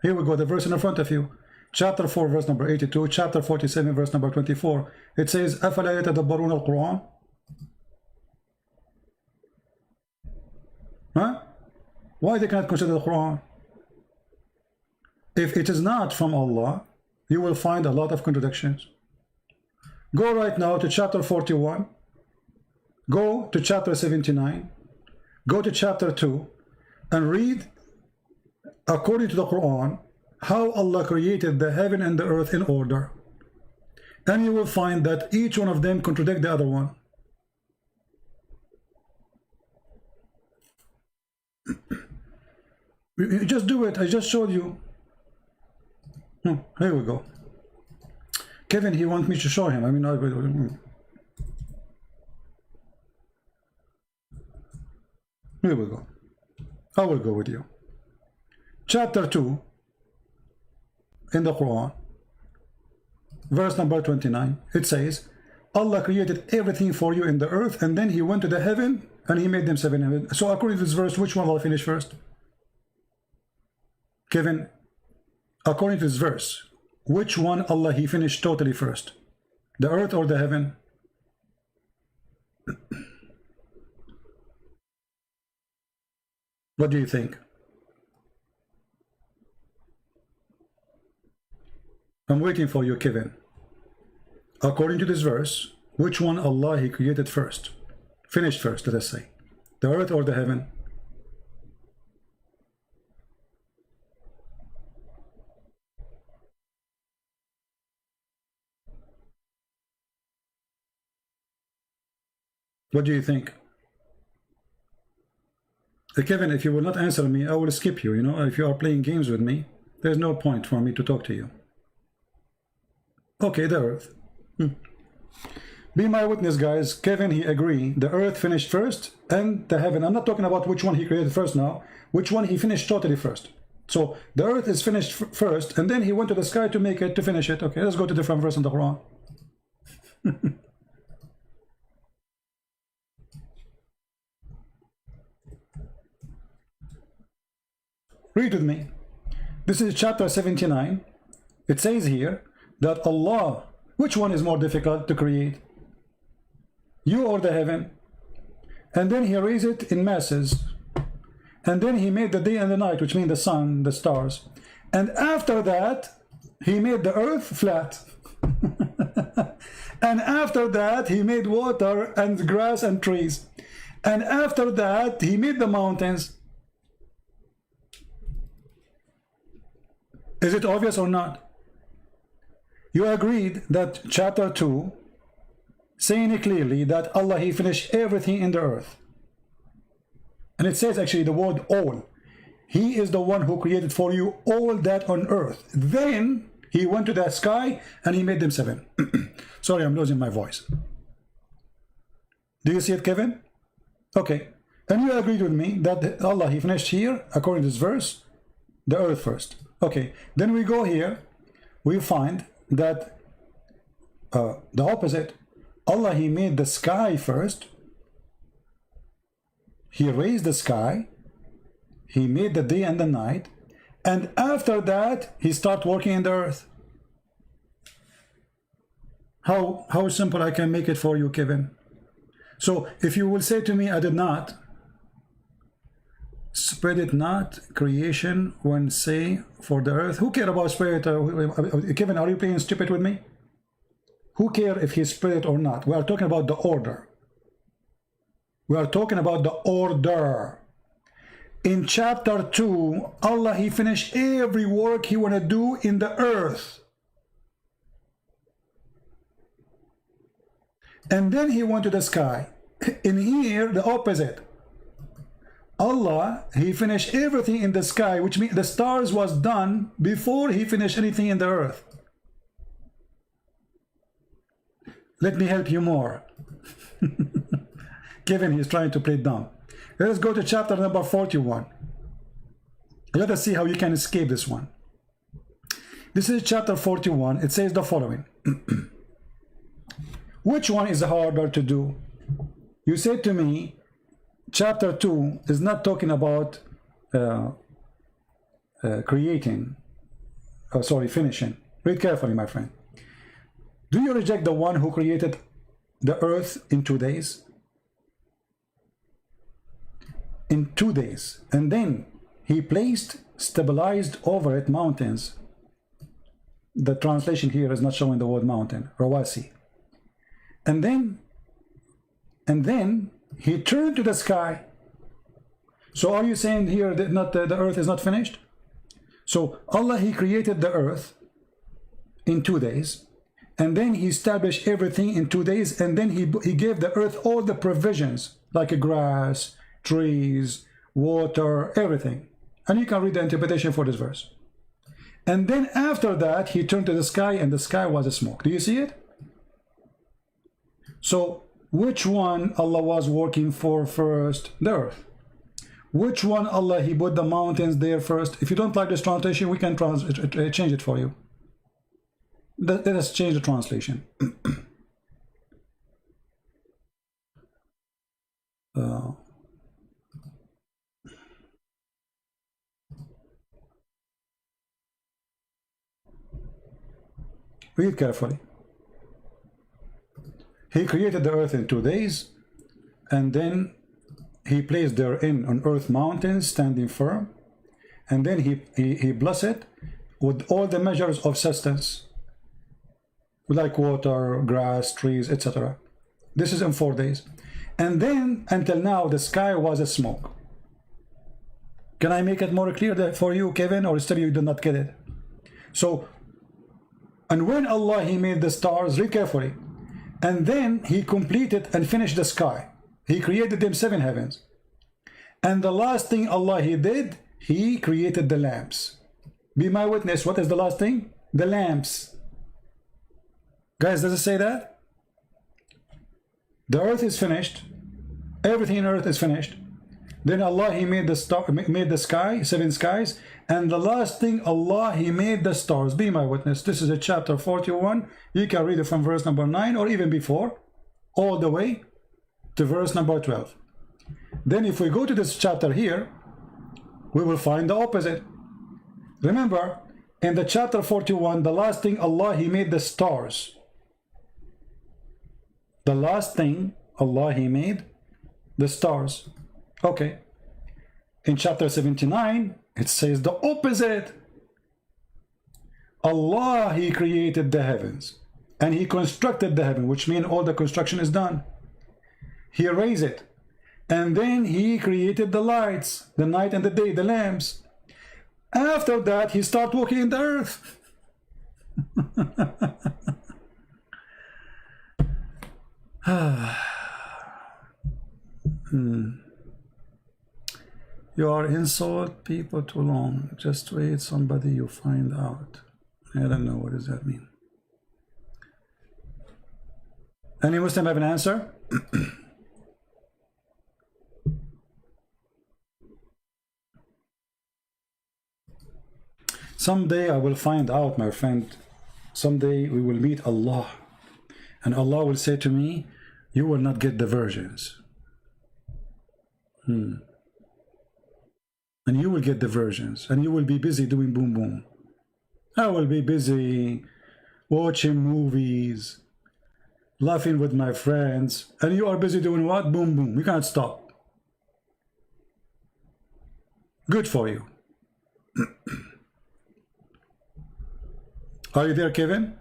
Here we go, the verse in front of you. Chapter 4, verse number 82, chapter 47, verse number 24. It says, أَفَلَا يَتَدَبَّرُونَ الْقُرْآنَ. Huh? Why they cannot consider the Quran? If it is not from Allah, you will find a lot of contradictions. Go right now to chapter 41. Go to chapter 79. Go to chapter 2 and read, according to the Quran, how Allah created the heaven and the earth in order. And you will find that each one of them contradict the other one. You just do it. I just showed you. Here we go. Kevin, he wants me to show him. I mean, here we go. I will go with you. Chapter 2 in the Quran, verse number 29. It says, Allah created everything for you in the earth, and then he went to the heaven and he made them 7 heaven. So according to this verse, which one will I finish first? Kevin, according to this verse, which one Allah he finished totally first? The earth or the heaven? What do you think? I'm waiting for you, Kevin. According to this verse, which one Allah he created first? Finished first, let us say. The earth or the heaven? What do you think? Kevin, if you will not answer me, I will skip you. You know, if you are playing games with me, there's no point for me to talk to you. Okay, the earth. Be my witness, guys. Kevin, he agreed. The earth finished first and the heaven. I'm not talking about which one he created first now. Which one he finished totally first. So the earth is finished first, and then he went to the sky to make it, to finish it. Okay, let's go to different verse in the Quran. Read with me. This is chapter 79. It says here that Allah, which one is more difficult to create? You or the heaven? And then he raised it in masses. And then he made the day and the night, which mean the sun, the stars. And after that, he made the earth flat. And after that, he made water and grass and trees. And after that, he made the mountains. Is it obvious or not? You agreed that chapter 2, saying it clearly that Allah, he finished everything in the earth. And it says actually the word all. He is the one who created for you all that on earth. Then he went to the sky and he made them 7. Sorry, I'm losing my voice. Do you see it, Kevin? Okay. And you agreed with me that Allah, he finished here, according to this verse, the earth first. Okay. Then we go here, we find that the opposite. Allah, he made the sky first. He raised the sky. He made the day and the night. And after that, he started working in the earth. How simple I can make it for you, Kevin. So if you will say to me, I did not, spread it not, creation, when say for the earth. Who care about spread it? Kevin, are you playing stupid with me? Who care if he spread it or not? We are talking about the order. We are talking about the order. In chapter 2, Allah, he finished every work he want to do in the earth. And then he went to the sky. In here, the opposite. Allah, he finished everything in the sky, which means the stars was done before he finished anything in the earth. Let me help you more. Kevin, he's trying to play dumb. Let us go to chapter number 41. Let us see how you can escape this one. This is chapter 41. It says the following. Which one is harder to do? You said to me, chapter 2 is not talking about finishing. Read carefully, my friend. Do you reject the one who created the earth in 2 days? In 2 days. And then he stabilized over it mountains. The translation here is not showing the word mountain, rawasi. And then he turned to the sky. So are you saying here that the earth is not finished? So Allah, he created the earth in 2 days. And then he established everything in 2 days. And then he gave the earth all the provisions, like a grass, trees, water, everything. And you can read the interpretation for this verse. And then after that, he turned to the sky, and the sky was a smoke. Do you see it? So which one Allah was working for first? The earth. Which one Allah, he put the mountains there first? If you don't like this translation, we can change it for you. Let us change the translation. Read carefully. He created the earth in 2 days, and then he placed therein on earth mountains standing firm, and then he blessed it with all the measures of sustenance, like water, grass, trees, etc. This is in 4 days. And then until now the sky was a smoke. Can I make it more clear for you, Kevin, or still you do not get it? So, and when Allah, he made the stars, read carefully, and then he completed and finished the sky. He created them 7 heavens. And the last thing Allah, he did, he created the lamps. Be my witness, what is the last thing? The lamps. Guys, does it say that? The earth is finished. Everything on earth is finished. Then Allah, he made the sky, 7 skies. And the last thing, Allah, he made the stars. Be my witness. This is a chapter 41. You can read it from verse number 9 or even before, all the way to verse number 12. Then if we go to this chapter here, we will find the opposite. Remember, in the chapter 41, the last thing Allah, He made the stars. The last thing Allah, He made the stars. Okay. In chapter 79, it says the opposite. Allah, He created the heavens and He constructed the heaven, which means all the construction is done. He raised it. And then He created the lights, the night and the day, the lamps. After that, He started walking in the earth. You are insult people too long. Just wait, somebody you find out. I don't know, what does that mean? Any Muslim have an answer? Someday I will find out, my friend. Someday we will meet Allah. And Allah will say to me, you will not get the virgins. And you will get the virgins. And you will be busy doing boom boom. I will be busy watching movies, laughing with my friends. And you are busy doing what? Boom boom. You can't stop. Good for you. Are you there, Kevin?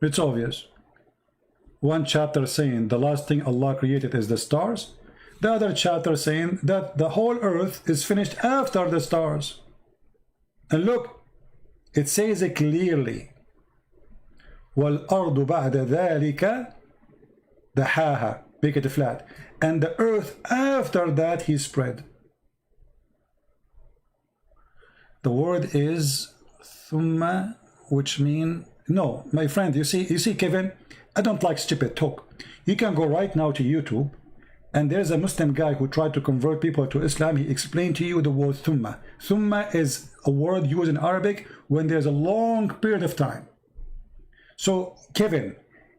It's obvious. One chapter saying the last thing Allah created is the stars. The other chapter saying that the whole earth is finished after the stars. And look, it says it clearly. وَالْأَرْضُ بَعْدَ ذَلِكَ دَحَاهَا. Make it flat. And the earth after that He spread. The word is thumma, which mean no, my friend. You see, Kevin, I don't like stupid talk. You can go right now to YouTube, and there's a Muslim guy who tried to convert people to Islam. He explained to you the word thumma. Thumma is a word used in Arabic when there's a long period of time. So, Kevin,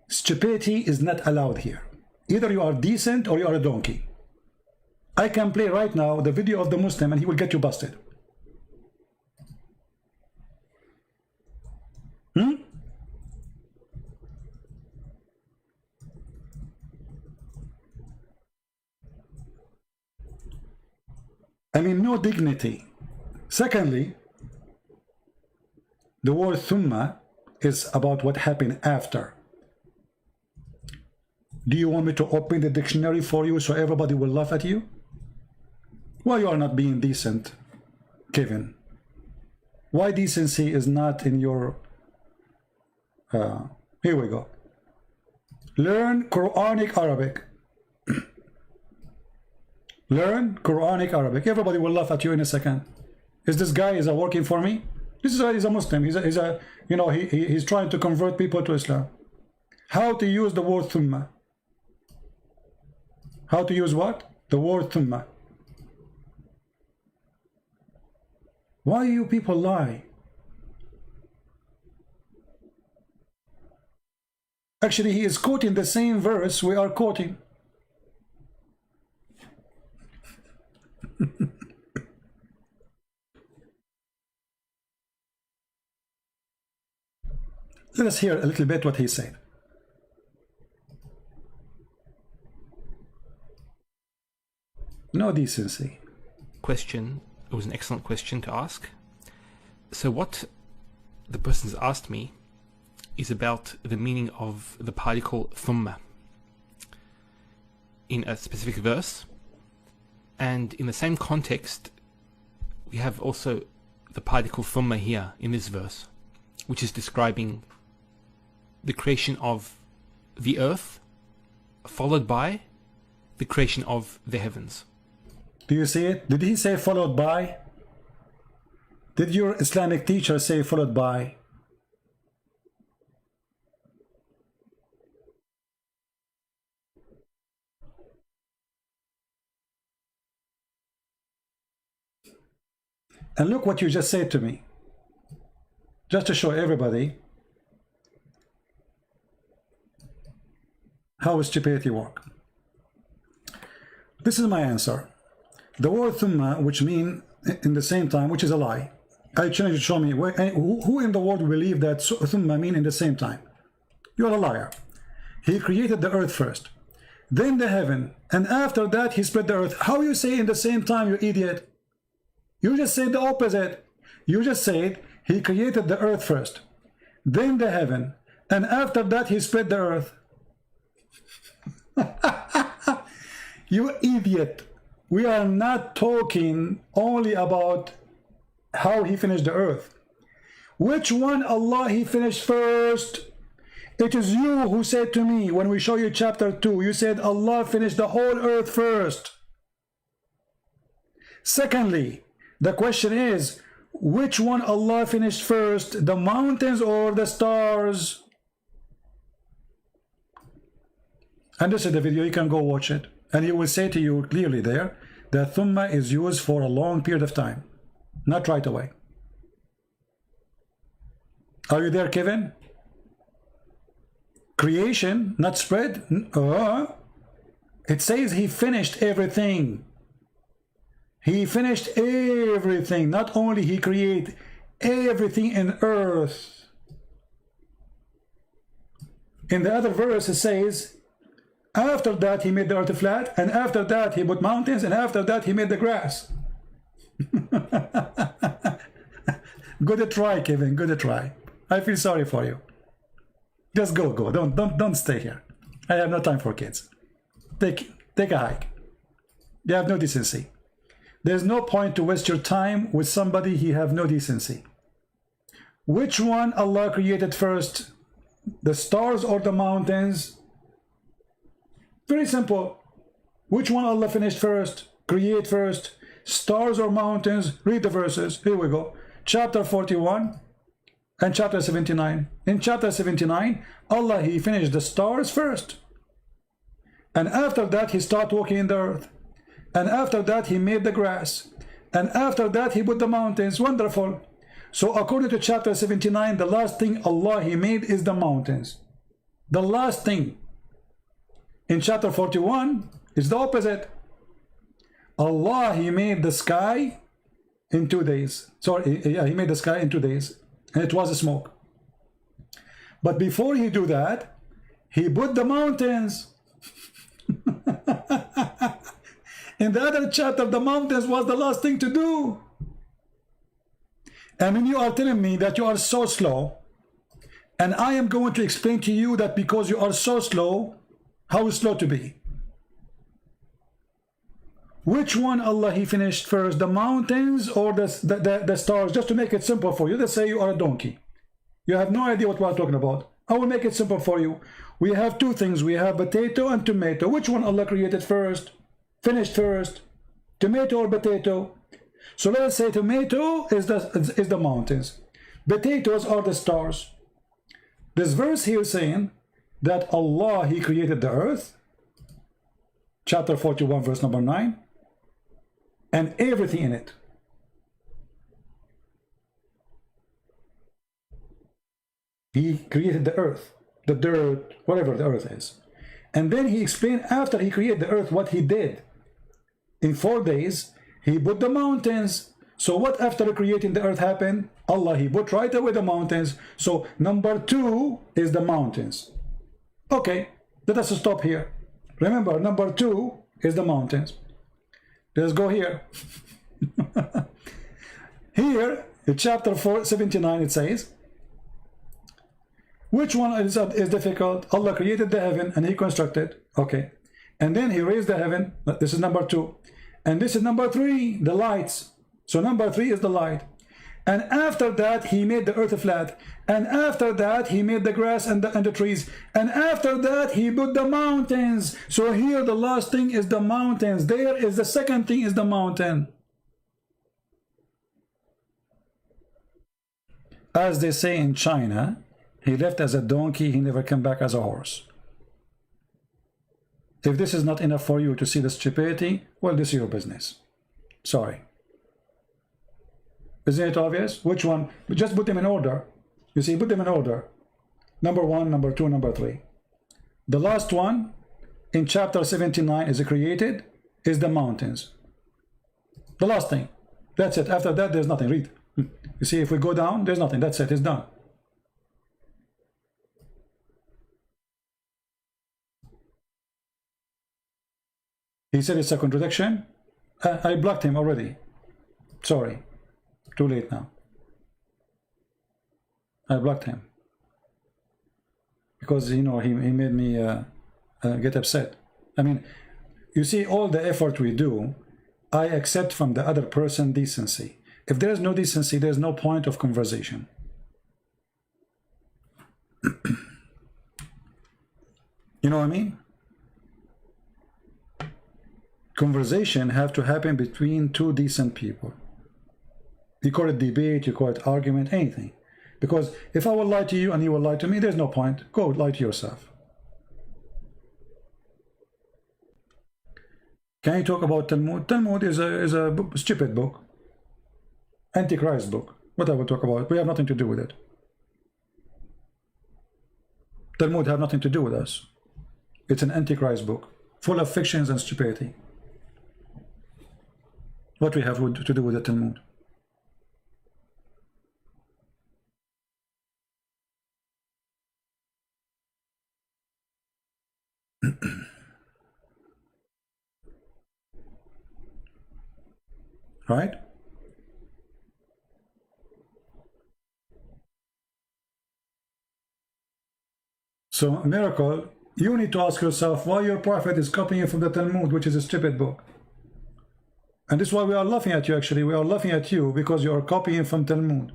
stupidity is not allowed here. Either you are decent or you are a donkey. I can play right now the video of the Muslim and he will get you busted. I mean, no dignity. Secondly, the word thumma is about what happened after. Do you want me to open the dictionary for you so everybody will laugh at you? Why you are not being decent, Kevin? Why decency is not in your... here we go. Learn Quranic Arabic. Learn Quranic Arabic. Everybody will laugh at you in a second. Is this guy working for me? This is he's a Muslim. He's trying to convert people to Islam. How to use the word thumma? How to use what? The word thumma. Why you people lie? Actually, he is quoting the same verse we are quoting. Let us hear a little bit what he said. No decency. Question. It was an excellent question to ask. So what the person's asked me is about the meaning of the particle thumma in a specific verse, and in the same context we have also the particle thumma here in this verse, which is describing the creation of the earth followed by the creation of the heavens. Do you see it? Did he say followed by? Did your Islamic teacher say followed by? And look what you just said to me. Just to show everybody how stupidity works. This is my answer. The word thumma, which means in the same time, which is a lie. I challenge you to show me who in the world will believe that thumma mean in the same time. You're a liar. He created the earth first, then the heaven, and after that he spread the earth. How you say in the same time, you idiot? You just said the opposite. You just said he created the earth first, then the heaven, and after that he spread the earth. You idiot. We are not talking only about how he finished the earth. Which one Allah he finished first? It is you who said to me, when we show you chapter 2, you said Allah finished the whole earth first. Secondly, the question is, which one Allah finished first, the mountains or the stars? And this is the video, you can go watch it. And he will say to you clearly there that thumma is used for a long period of time, not right away. Are you there, Kevin? Creation, not spread. It says he finished everything. He finished everything. Not only he created everything in earth. In the other verse it says, after that he made the earth flat, and after that he put mountains, and after that he made the grass. Good try, Kevin, good try. I feel sorry for you. Just go. Don't stay here. I have no time for kids. Take a hike. You have no decency. There's no point to waste your time with somebody he have no decency. Which one Allah created first? The stars or the mountains? Very simple. Which one Allah finished first? Create first? Stars or mountains? Read the verses. Here we go. Chapter 41 and chapter 79. In chapter 79, Allah he finished the stars first. And after that he started walking in the earth. And after that he made the grass. And after that he put the mountains. Wonderful. So according to chapter 79, the last thing Allah he made is the mountains. The last thing. In chapter 41 is the opposite. Allah he made the sky in 2 days. Sorry, yeah, he made the sky in 2 days. And it was a smoke. But before he do that, he put the mountains. In the other chapter, the mountains was the last thing to do. And when you are telling me that you are so slow, and I am going to explain to you that because you are so slow, how slow to be. Which one Allah he finished first, the mountains or the stars? Just to make it simple for you, let's say you are a donkey. You have no idea what we are talking about. I will make it simple for you. We have two things. We have potato and tomato. Which one Allah created first? Finished first? Tomato or potato? So let us say tomato is the mountains. Potatoes are the stars. This verse here is saying that Allah he created the earth. Chapter 41 verse number 9. And everything in it. He created the earth, the dirt, whatever the earth is. And then he explained after he created the earth what he did. In 4 days, he put the mountains. So what after creating the earth happened? Allah, he put right away the mountains. So number 2 is the mountains. Okay, let us stop here. Remember, number 2 is the mountains. Let's go here. Here, in chapter 79, it says, which one is difficult? Allah created the heaven and he constructed. Okay. And then he raised the heaven. This is number 2. And this is number 3, the lights. So number 3 is the light. And after that, he made the earth flat. And after that, he made the grass and the trees. And after that, he put the mountains. So here, the last thing is the mountains. There is the second thing is the mountain. As they say in China, he left as a donkey, he never came back as a horse. If this is not enough for you to see the stupidity, well, this is your business. Sorry. Isn't it obvious? Which one? Just put them in order. You see, put them in order. Number 1, number 2, number 3. The last one in chapter 79 is created, is the mountains. The last thing. That's it. After that, there's nothing. Read. You see, if we go down, there's nothing. That's it. It's done. He said it's a contradiction. I blocked him already. Sorry. Too late now. I blocked him. Because, you know, he made me get upset. I mean, you see, all the effort we do, I accept from the other person decency. If there is no decency, there's no point of conversation. You know what I mean? Conversation have to happen between two decent people. You call it debate, you call it argument, anything. Because if I will lie to you and you will lie to me, there's no point. Go lie to yourself. Can you talk about Talmud? Talmud is a stupid book. Antichrist book. What I will talk about? We have nothing to do with it. Talmud have nothing to do with us. It's an Antichrist book, full of fictions and stupidity. What we have to do with the Talmud? Right? So, miracle, you need to ask yourself why your prophet is copying from the Talmud, which is a stupid book. And this is why we are laughing at you, actually. We are laughing at you because you are copying from Talmud.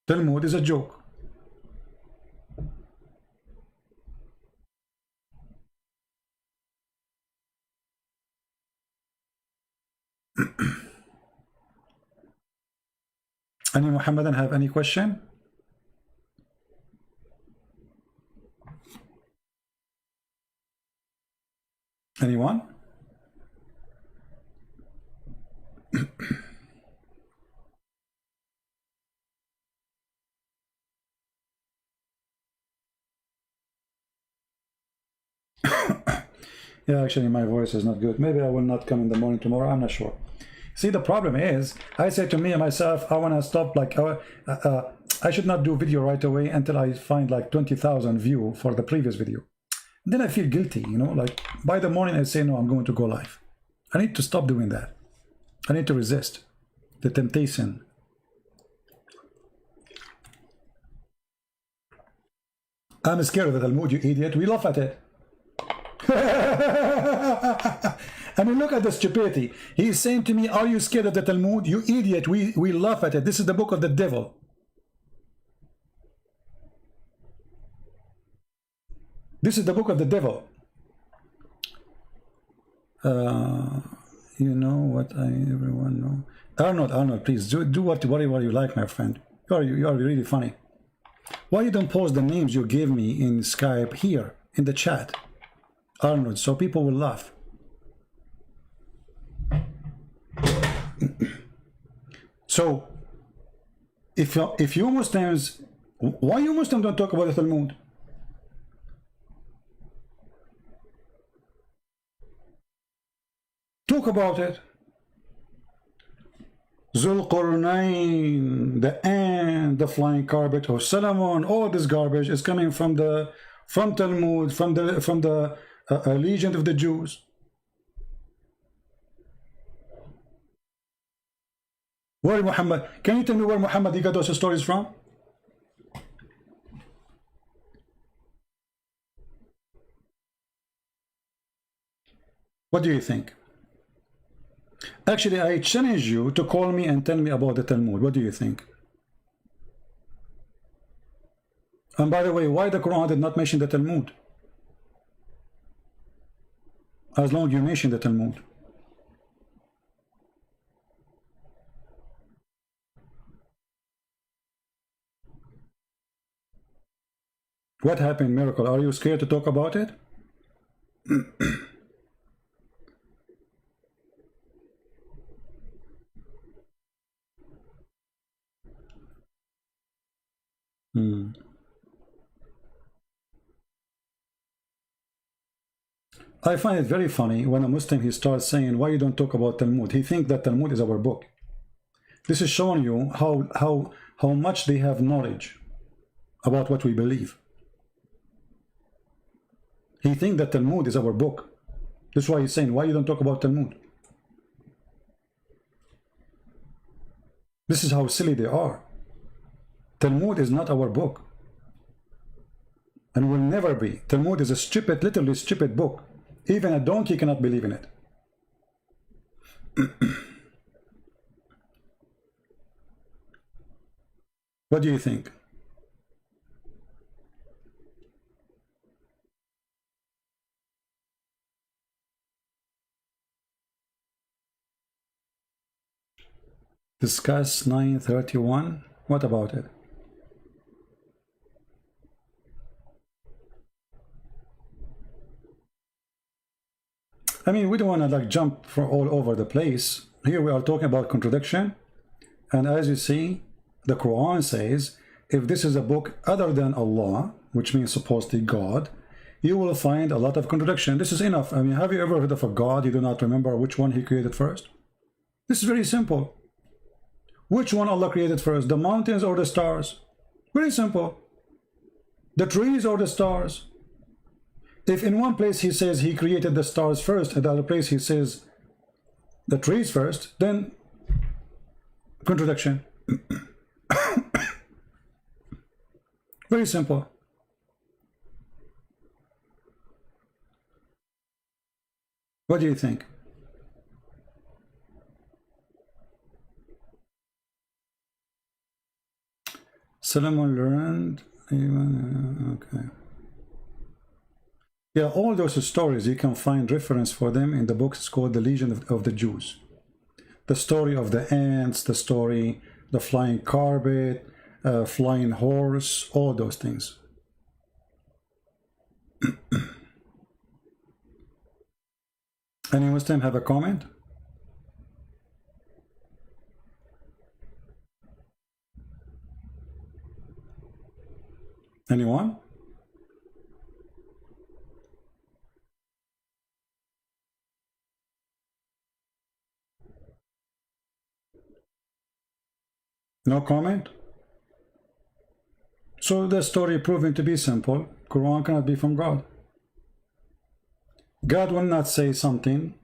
Talmud is a joke. Any Muhammadan have any question? Anyone? Yeah, actually my voice is not good. Maybe I will not come in the morning tomorrow. I'm not sure. See, the problem is, I say to me and myself, I want to stop, like, I should not do video right away until I find like 20,000 view for the previous video. Then I feel guilty, you know, like by the morning I say, no, I'm going to go live. I need to stop doing that. I need to resist the temptation. I'm scared of the Talmud, you idiot. We laugh at it. I mean, look at the stupidity. He's saying to me, are you scared of the Talmud? You idiot. We laugh at it. This is the book of the devil. This is the book of the devil. You know what everyone know. Arnold, please do whatever you like, my friend. You are really funny. Why you don't post the names you gave me in Skype here in the chat, Arnold, so people will laugh. So, if you Muslims, why you Muslims don't talk about the Talmud? Talk about it. Zulqarnain, the ant, the flying carpet of Solomon, all this garbage is coming from Talmud, from the legend of the Jews. Where Muhammad? Can you tell me where Muhammad he got those stories from? What do you think? Actually, I challenge you to call me and tell me about the Talmud. What do you think? And by the way, why the Quran did not mention the Talmud? As long as you mention the Talmud. What happened, Miracle? Are you scared to talk about it? I find it very funny when a Muslim, he starts saying, why you don't talk about Talmud? He thinks that Talmud is our book. This is showing you how much they have knowledge about what we believe. He thinks that Talmud is our book. That's why he's saying, why you don't talk about Talmud? This is how silly they are. Talmud is not our book. And will never be. Talmud is a stupid, literally stupid book. Even a donkey cannot believe in it. What do you think? Discuss 931. What about it? I mean, we don't want to like jump from all over the place. Here we are talking about contradiction. And as you see, the Quran says, if this is a book other than Allah, which means supposedly God, you will find a lot of contradiction. This is enough. I mean, have you ever heard of a God you do not remember which one he created first? This is very simple. Which one Allah created first, the mountains or the stars? Very simple. The trees or the stars? If in one place he says he created the stars first, and the other place he says the trees first, then contradiction. Very simple. What do you think? Solomon learned, okay. Yeah, all those stories, you can find reference for them in the books called The Legion of the Jews. The story of the ants, the story, the flying carpet, flying horse, all those things. Any Muslim have a comment? Anyone? No comment? So the story proving to be simple. Quran cannot be from God. God will not say something.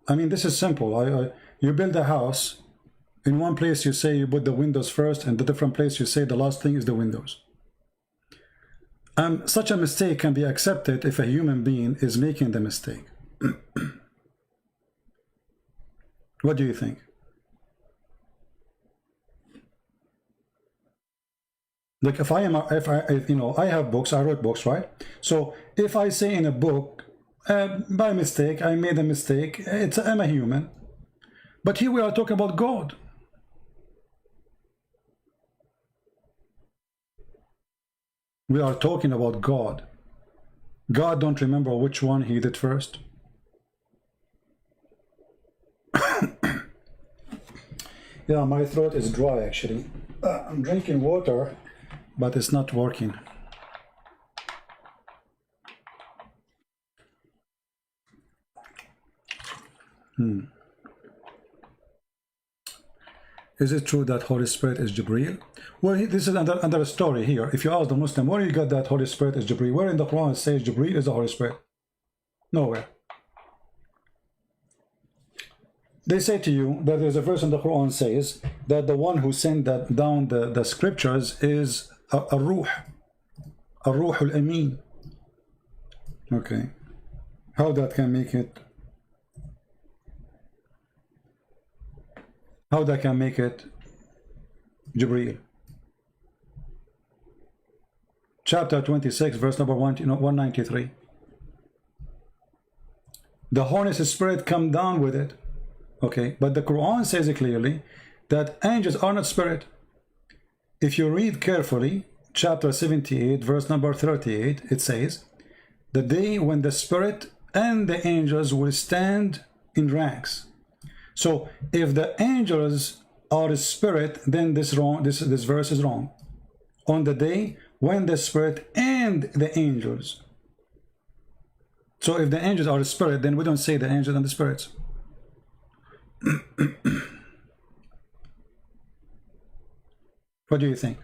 I mean, this is simple. You build a house. In one place you say you put the windows first, and the different place you say the last thing is the windows. Such a mistake can be accepted if a human being is making the mistake. What do you think? Like if I have books, I wrote books, right? So if I say in a book, by mistake, I made a mistake, I'm a human. But here we are talking about God. We are talking about God. God don't remember which one he did first. Yeah, my throat is dry actually. I'm drinking water, but it's not working. Is it true that Holy Spirit is Jibreel? Well, this is another story here. If you ask the Muslim, where you got that Holy Spirit is Jibreel? Where in the Quran it says Jibreel is the Holy Spirit? Nowhere. They say to you that there's a verse in the Quran says that the one who sent down the scriptures is a ruh al-amin. Okay. How that can make it? How that can make it Jibreel? Chapter 26, verse number 193. The Holy Spirit come down with it. Okay, but the Quran says clearly that angels are not spirit. If you read carefully, chapter 78, verse number 38, it says, the day when the spirit and the angels will stand in ranks. So if the angels are spirit, then this verse is wrong. On the day when the spirit and the angels So if the angels are a spirit, then we don't say the angels and the spirits. What do you think?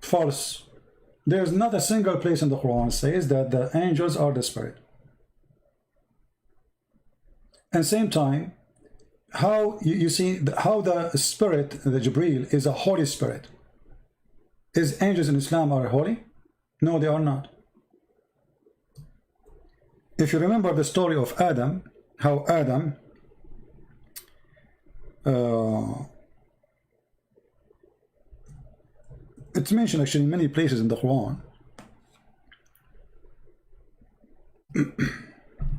False. There's not a single place in the Quran says that the angels are the spirit. And same time, how you see how the spirit, the Jibreel, is a holy spirit. Is angels in Islam are holy? No, they are not. If you remember the story of Adam, how Adam it's mentioned actually in many places in the Quran.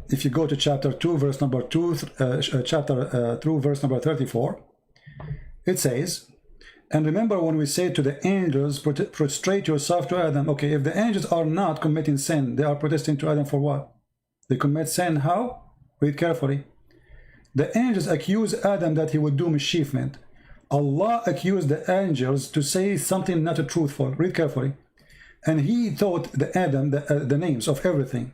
If you go to chapter 2 verse number 2 chapter 2 verse number 34, it says, and remember when we say to the angels, prostrate yourself to Adam. Okay, if the angels are not committing sin, they are protesting to Adam for what? They commit sin how? Read carefully. The angels accuse Adam that he would do mischievement. Allah accused the angels to say something not truthful. Read carefully. And he taught the Adam the names of everything,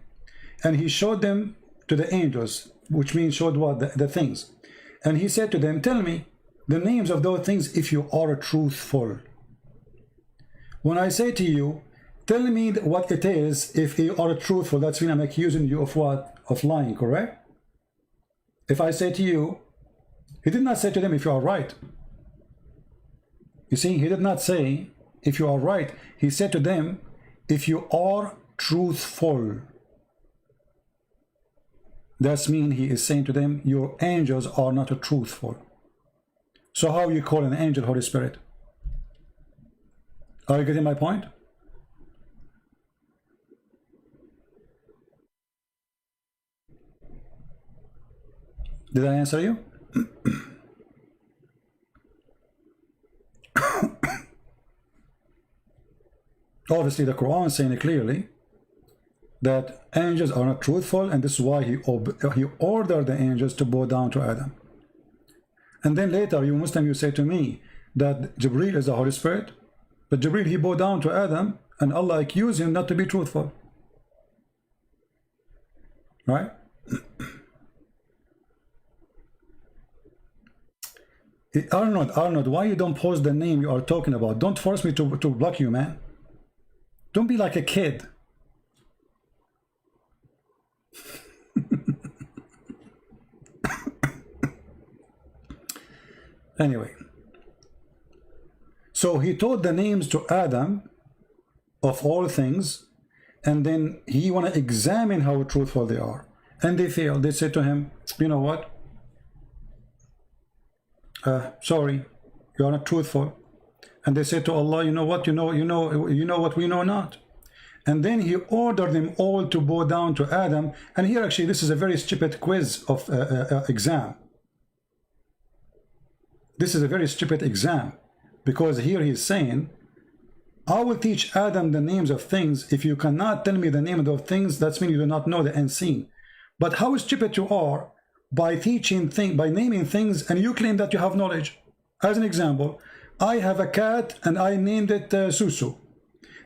and he showed them to the angels, which means showed what? The things. And he said to them, tell me the names of those things if you are truthful. When I say to you, tell me what it is if you are truthful, that's when I'm accusing you of what? Of lying, correct? If I say to you, he did not say to them if you are right. You see, he did not say if you are right. He said to them, if you are truthful. That means he is saying to them, your angels are not truthful. So how you call an angel Holy Spirit? Are you getting my point? Did I answer you? Obviously the Quran is saying clearly that angels are not truthful, and this is why he ordered the angels to bow down to Adam. And then later, you Muslim, you say to me that Jibreel is the Holy Spirit, but Jibreel, he bowed down to Adam, and Allah accused him not to be truthful. Right? Arnold, why you don't post the name you are talking about? Don't force me to block you, man. Don't be like a kid. Anyway, so he taught the names to Adam of all things, and then he want to examine how truthful they are, and they failed. They said to him, you know what, sorry, you are not truthful. And they said to Allah, you know what, you know what we know not. And then he ordered them all to bow down to Adam. And here actually this is a very stupid quiz of exam. This is a very stupid exam, because here he's saying, I will teach Adam the names of things. If you cannot tell me the name of those things, that's mean you do not know the unseen. But how stupid you are by teaching things, by naming things, and you claim that you have knowledge. As an example, I have a cat and I named it Susu.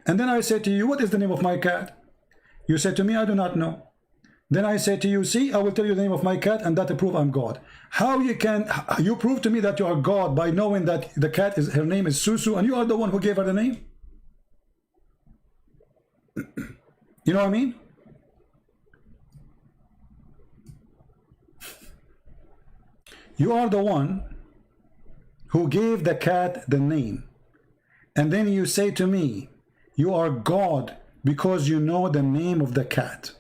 And then I say to you, what is the name of my cat? You say to me, I do not know. Then I say to you, see, I will tell you the name of my cat, and that to prove I'm God. How you prove to me that you are God by knowing that the cat her name is Susu, and you are the one who gave her the name? You know what I mean? You are the one who gave the cat the name, and then you say to me, you are God because you know the name of the cat.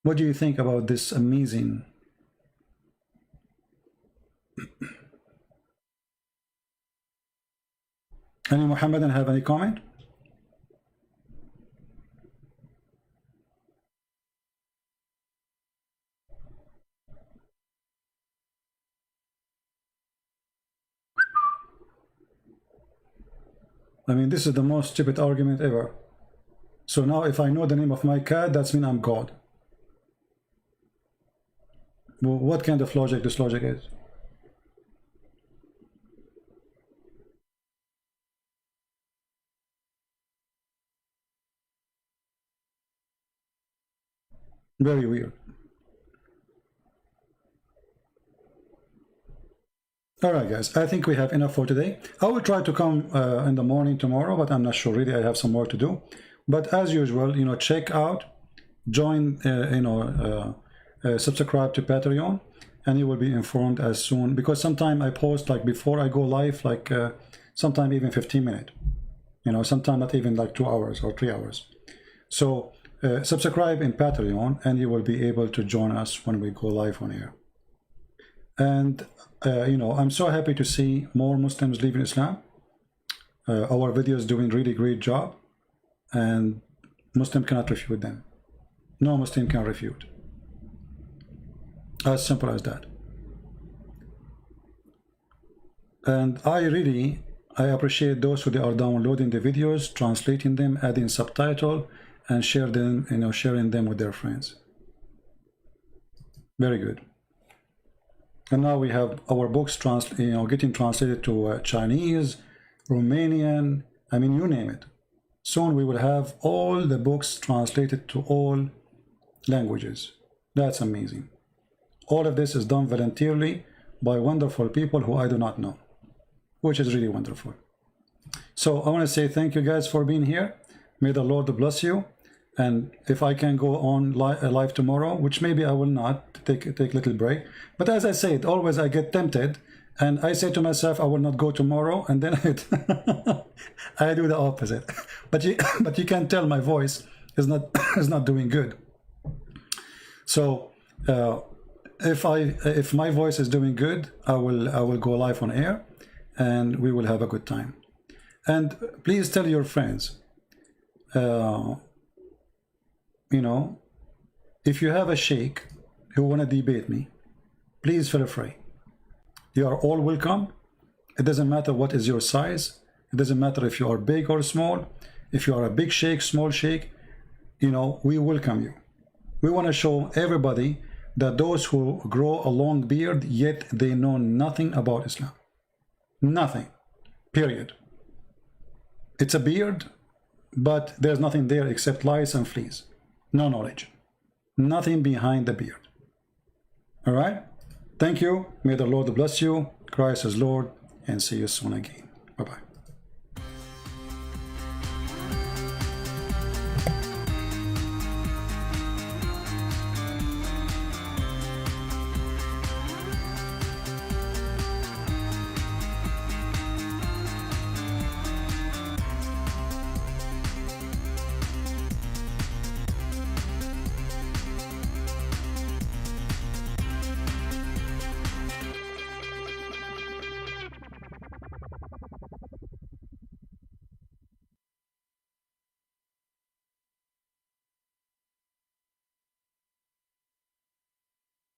What do you think about this amazing? Any Muhammadan have any comment? I mean, this is the most stupid argument ever. So now if I know the name of my cat, that's mean I'm God. Well, what kind of logic this logic is? Very weird. All right, guys, I think we have enough for today. I will try to come in the morning tomorrow, but I'm not sure really. I have some work to do. But as usual, you know, check out, join, subscribe to Patreon, and you will be informed as soon, because sometime I post like before I go live, like sometime even 15 minutes, you know, sometime not even like 2 hours or 3 hours. So subscribe in Patreon, and you will be able to join us when we go live on air. And you know, I'm so happy to see more Muslims leaving Islam. Our videos doing really great job, and Muslim cannot refute them. No Muslim can refute. As simple as that. And I appreciate those who are downloading the videos, translating them, adding subtitle, and share them, you know, sharing them with their friends. Very good. And now we have our books getting translated to Chinese, Romanian, I mean, you name it. Soon we will have all the books translated to all languages. That's amazing. All of this is done voluntarily by wonderful people who I do not know, which is really wonderful. So I want to say thank you guys for being here. May the Lord bless you. And if I can go on live tomorrow, which maybe I will not, take a little break. But as I said, always I get tempted, and I say to myself, I will not go tomorrow, and then I do the opposite. But you can tell my voice is not doing good. So if my voice is doing good, I will go live on air, and we will have a good time. And please tell your friends. You know, if you have a sheikh who want to debate me, please feel free. You are all welcome. It doesn't matter what is your size. It doesn't matter if you are big or small. If you are a big sheikh, small sheikh, you know, we welcome you. We want to show everybody that those who grow a long beard, yet they know nothing about Islam. Nothing. Period. It's a beard, but there's nothing there except lice and fleas. No knowledge. Nothing behind the beard. All right? Thank you. May the Lord bless you. Christ is Lord. And see you soon again. Bye-bye.